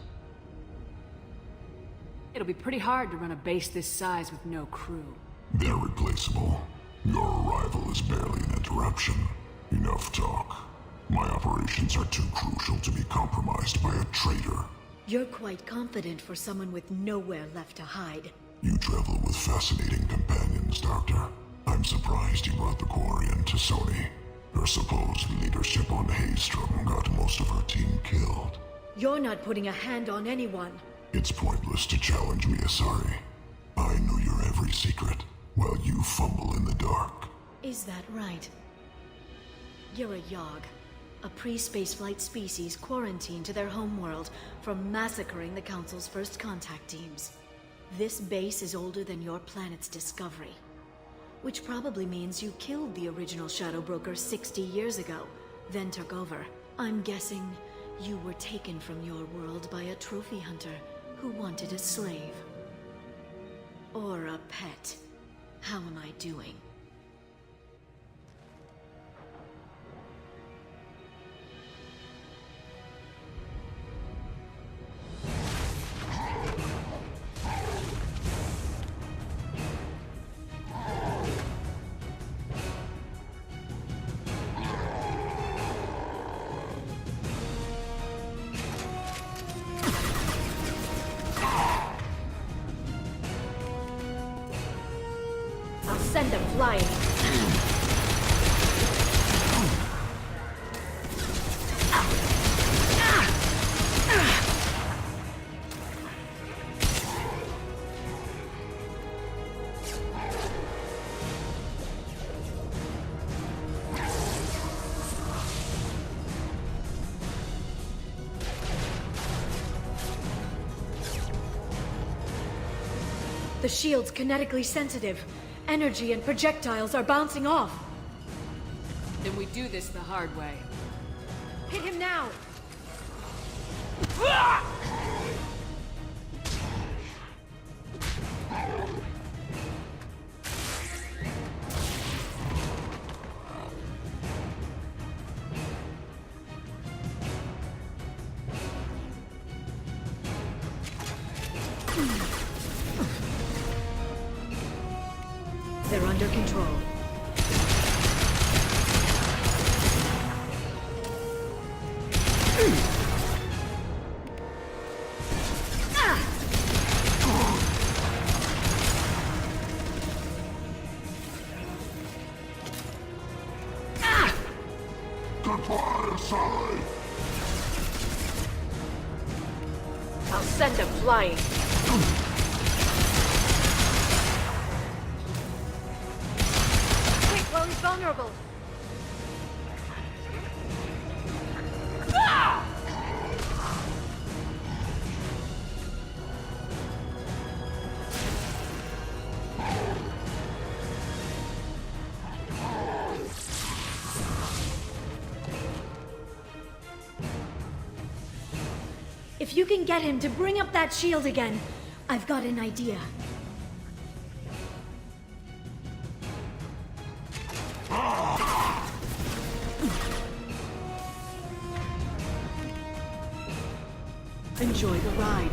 It'll be pretty hard to run a base this size with no crew. They're replaceable. Your arrival is barely an interruption. Enough talk. My operations are too crucial to be compromised by a traitor. You're quite confident for someone with nowhere left to hide. You travel with fascinating companions, Doctor. I'm surprised you brought the Quarian to T'Soni. Her supposed leadership on Haystrom got most of her team killed. You're not putting a hand on anyone. It's pointless to challenge me, Asari. I know your every secret, while you fumble in the dark. Is that right? You're a Yogg, a pre-spaceflight species quarantined to their homeworld from massacring the Council's first contact teams. This base is older than your planet's discovery. Which probably means you killed the original Shadow Broker 60 years ago, then took over. I'm guessing you were taken from your world by a trophy hunter who wanted a slave. Or a pet. How am I doing? Send them flying. The shield's kinetically sensitive. Energy and projectiles are bouncing off. Then we do this the hard way. Hit him now! They're under control. Goodbye, Asari. I'll send them flying. Well, he's vulnerable. If you can get him to bring up that shield again, I've got an idea. Enjoy the ride.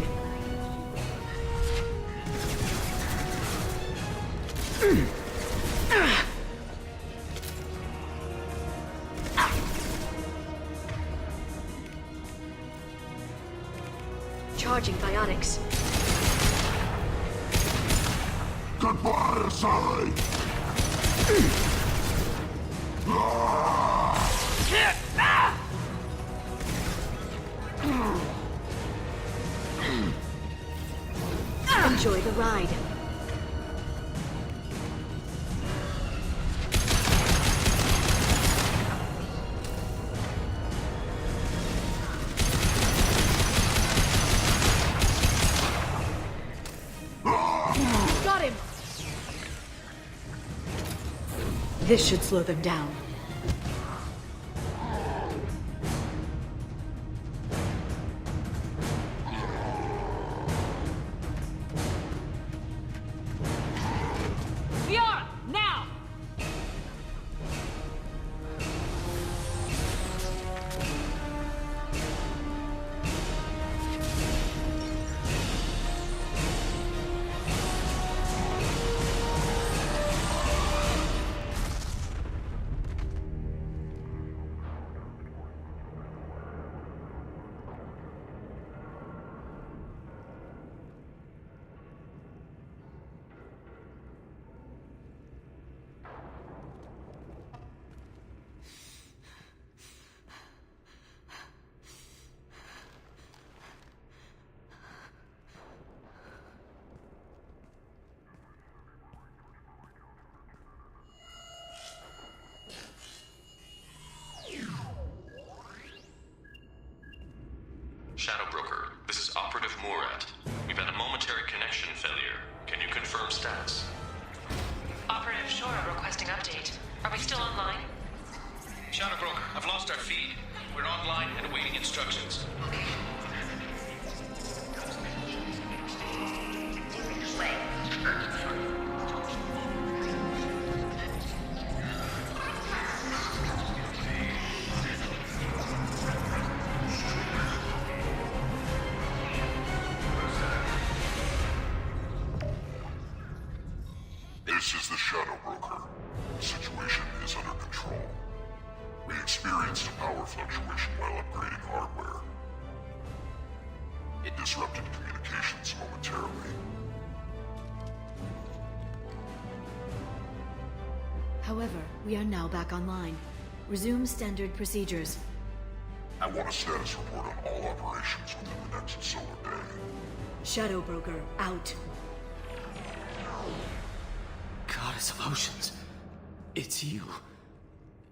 Charging biotics. Goodbye, Asari! Enjoy the ride. Got him! This should slow them down. Liara, now! Shadow Broker, this is Operative Murat. We've had a momentary connection failure. Can you confirm status? Operative Shora requesting update. Are we still online? Shadow Broker, I've lost our feed. We're online and awaiting instructions. This is the Shadow Broker. The situation is under control. We experienced a power fluctuation while upgrading hardware. It disrupted communications momentarily. However, we are now back online. Resume standard procedures. I want a status report on all operations within the next solar day. Shadow Broker, out. Goddess of Oceans. It's you.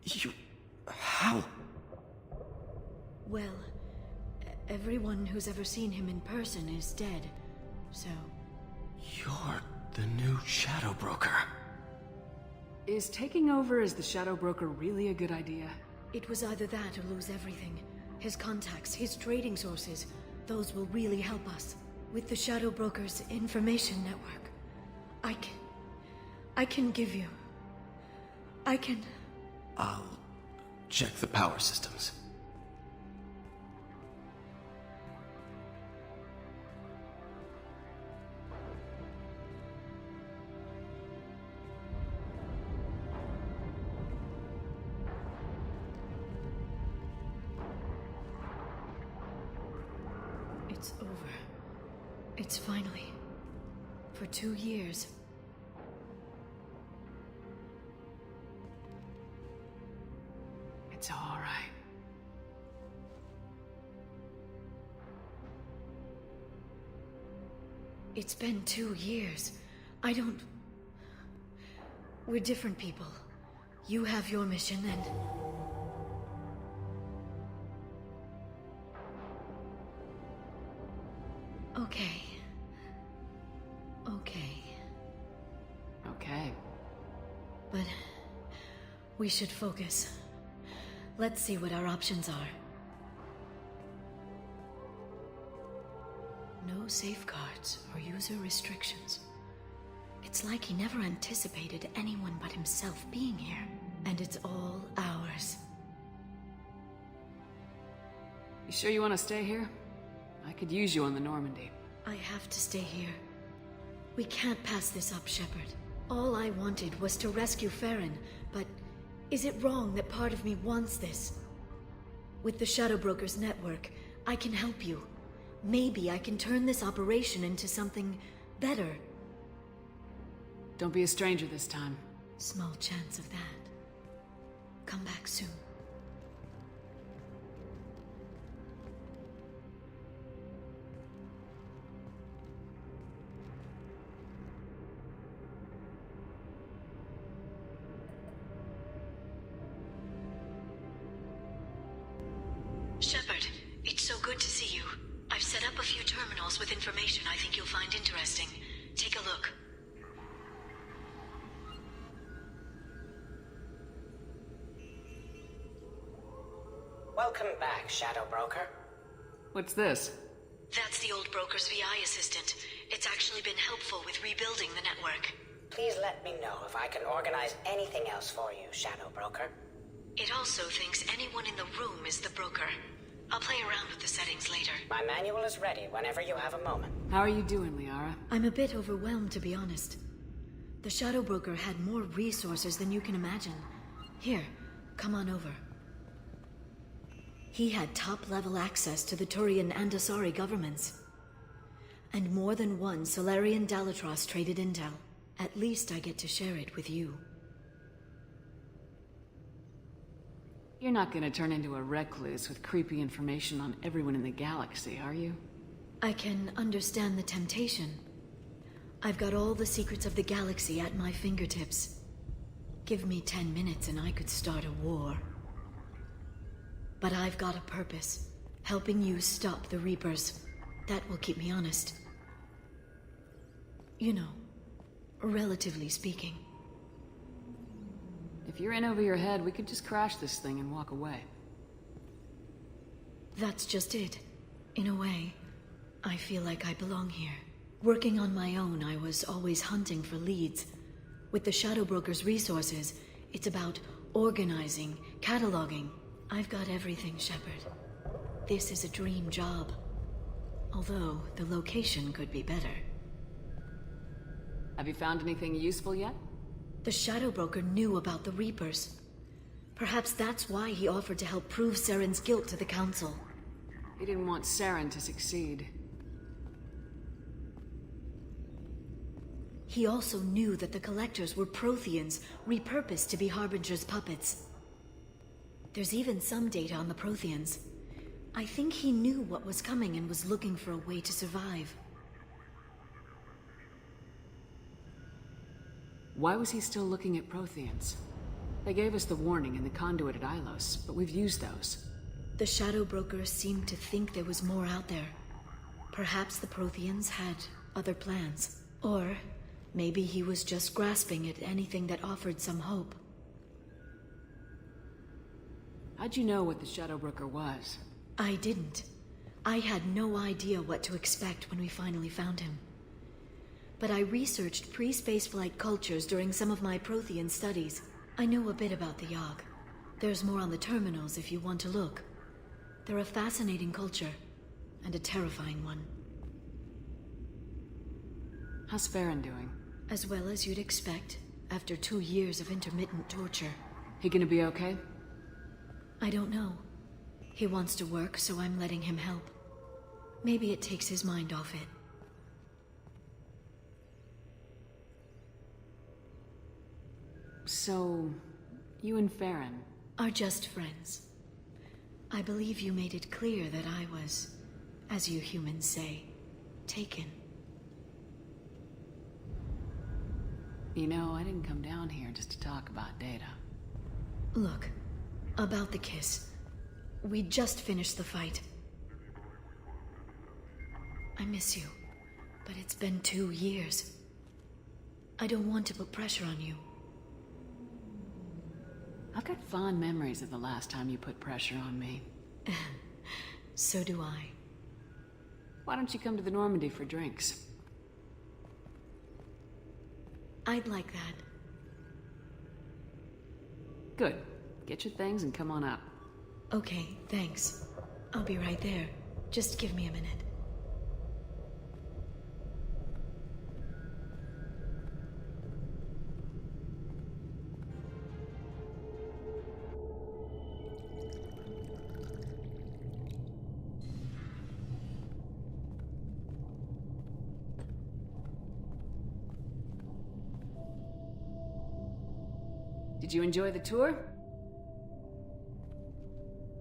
You... How? Well, everyone who's ever seen him in person is dead, so... You're the new Shadow Broker. Is taking over as the Shadow Broker really a good idea? It was either that or lose everything. His contacts, his trading sources, those will really help us. With the Shadow Broker's information network, I can give you... I'll check the power systems. It's over. It's finally... For 2 years. It's all right. It's been 2 years. I don't... We're different people. You have your mission and... Okay. Okay. But... we should focus. Let's see what our options are. No safeguards or user restrictions. It's like he never anticipated anyone but himself being here. And it's all ours. You sure you want to stay here? I could use you on the Normandy. I have to stay here. We can't pass this up, Shepard. All I wanted was to rescue Farron, but is it wrong that part of me wants this? With the Shadow Broker's network, I can help you. Maybe I can turn this operation into something better. Don't be a stranger this time. Small chance of that. Come back soon. Shepard, it's so good to see you. I've set up a few terminals with information I think you'll find interesting. Take a look. Welcome back, Shadow Broker. What's this? That's the old broker's VI assistant. It's actually been helpful with rebuilding the network. Please let me know if I can organize anything else for you, Shadow Broker. It also thinks anyone in the room is the broker. I'll play around with the settings later. My manual is ready whenever you have a moment. How are you doing, Liara? I'm a bit overwhelmed, to be honest. The Shadow Broker had more resources than you can imagine. Here, come on over. He had top-level access to the Turian and Asari governments. And more than one Solarian Dalatros traded intel. At least I get to share it with you. You're not gonna turn into a recluse with creepy information on everyone in the galaxy, are you? I can understand the temptation. I've got all the secrets of the galaxy at my fingertips. Give me 10 minutes and I could start a war. But I've got a purpose. Helping you stop the Reapers. That will keep me honest. You know, relatively speaking. If you're in over your head, we could just crash this thing and walk away. That's just it. In a way, I feel like I belong here. Working on my own, I was always hunting for leads. With the Shadow Broker's resources, it's about organizing, cataloging. I've got everything, Shepard. This is a dream job. Although, the location could be better. Have you found anything useful yet? The Shadow Broker knew about the Reapers. Perhaps that's why he offered to help prove Saren's guilt to the Council. He didn't want Saren to succeed. He also knew that the Collectors were Protheans, repurposed to be Harbinger's puppets. There's even some data on the Protheans. I think he knew what was coming and was looking for a way to survive. Why was he still looking at Protheans? They gave us the warning in the conduit at Ilos, but we've used those. The Shadow Broker seemed to think there was more out there. Perhaps the Protheans had other plans. Or maybe he was just grasping at anything that offered some hope. How'd you know what the Shadow Broker was? I didn't. I had no idea what to expect when we finally found him. But I researched pre-spaceflight cultures during some of my Prothean studies. I know a bit about the Yogg. There's more on the terminals if you want to look. They're a fascinating culture, and a terrifying one. How's Farron doing? As well as you'd expect, after 2 years of intermittent torture. He gonna be okay? I don't know. He wants to work, so I'm letting him help. Maybe it takes his mind off it. So, you and Farron are just friends. I believe you made it clear that I was, as you humans say, taken. You know, I didn't come down here just to talk about data. Look, about the kiss. We just finished the fight. I miss you, but it's been 2 years. I don't want to put pressure on you. I've got fond memories of the last time you put pressure on me. So do I. Why don't you come to the Normandy for drinks? I'd like that. Good. Get your things and come on up. Okay, thanks. I'll be right there. Just give me a minute. Did you enjoy the tour?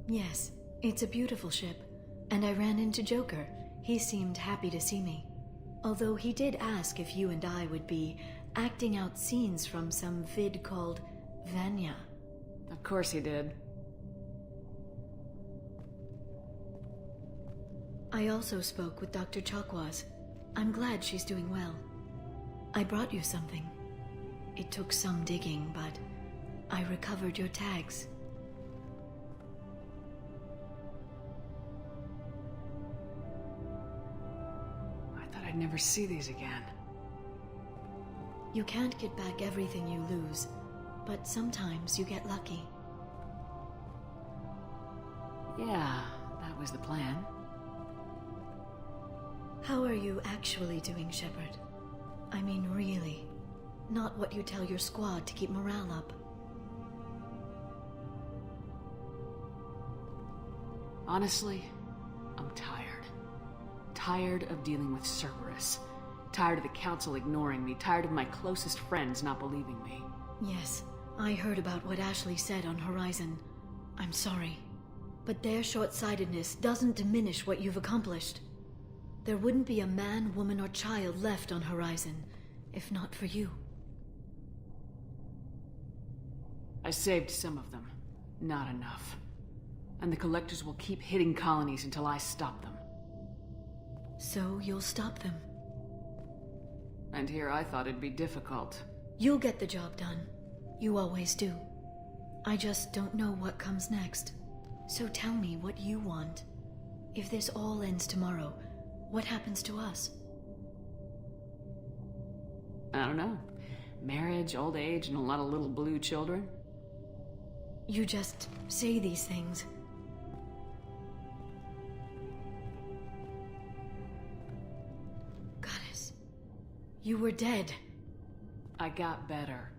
Yes, it's a beautiful ship. And I ran into Joker. He seemed happy to see me. Although he did ask if you and I would be acting out scenes from some vid called Vanya. Of course he did. I also spoke with Dr. Chakwas. I'm glad she's doing well. I brought you something. It took some digging, but I recovered your tags. I thought I'd never see these again. You can't get back everything you lose, but sometimes you get lucky. Yeah, that was the plan. How are you actually doing, Shepard? I mean, really. Not what you tell your squad to keep morale up. Honestly, I'm tired. Tired of dealing with Cerberus. Tired of the Council ignoring me. Tired of my closest friends not believing me. Yes, I heard about what Ashley said on Horizon. I'm sorry. But their short-sightedness doesn't diminish what you've accomplished. There wouldn't be a man, woman, or child left on Horizon, if not for you. I saved some of them. Not enough. And the Collectors will keep hitting colonies until I stop them. So you'll stop them? And here I thought it'd be difficult. You'll get the job done. You always do. I just don't know what comes next. So tell me what you want. If this all ends tomorrow, what happens to us? I don't know. Marriage, old age, and a lot of little blue children? You just say these things. Goddess, you were dead. I got better.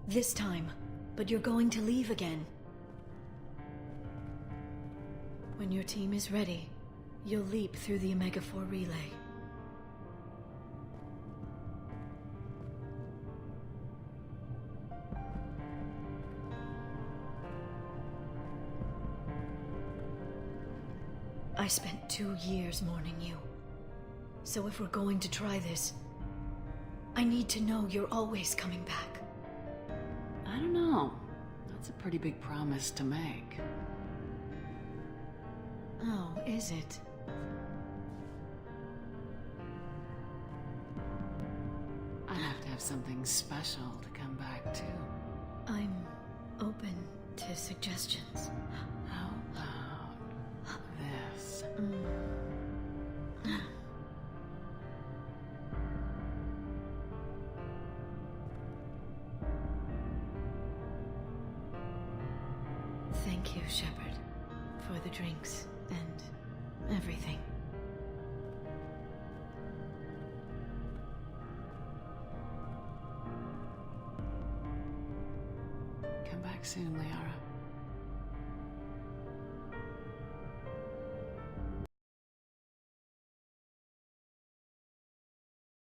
This time, but you're going to leave again. When your team is ready, you'll leap through the Omega-4 relay. I spent 2 years mourning you. So if we're going to try this, I need to know you're always coming back. I don't know. That's a pretty big promise to make. Oh, is it? I'd have to have something special to come back to. I'm open to suggestions. How about this? Thank you, Shepard, for the drinks and everything. Come back soon, Liara.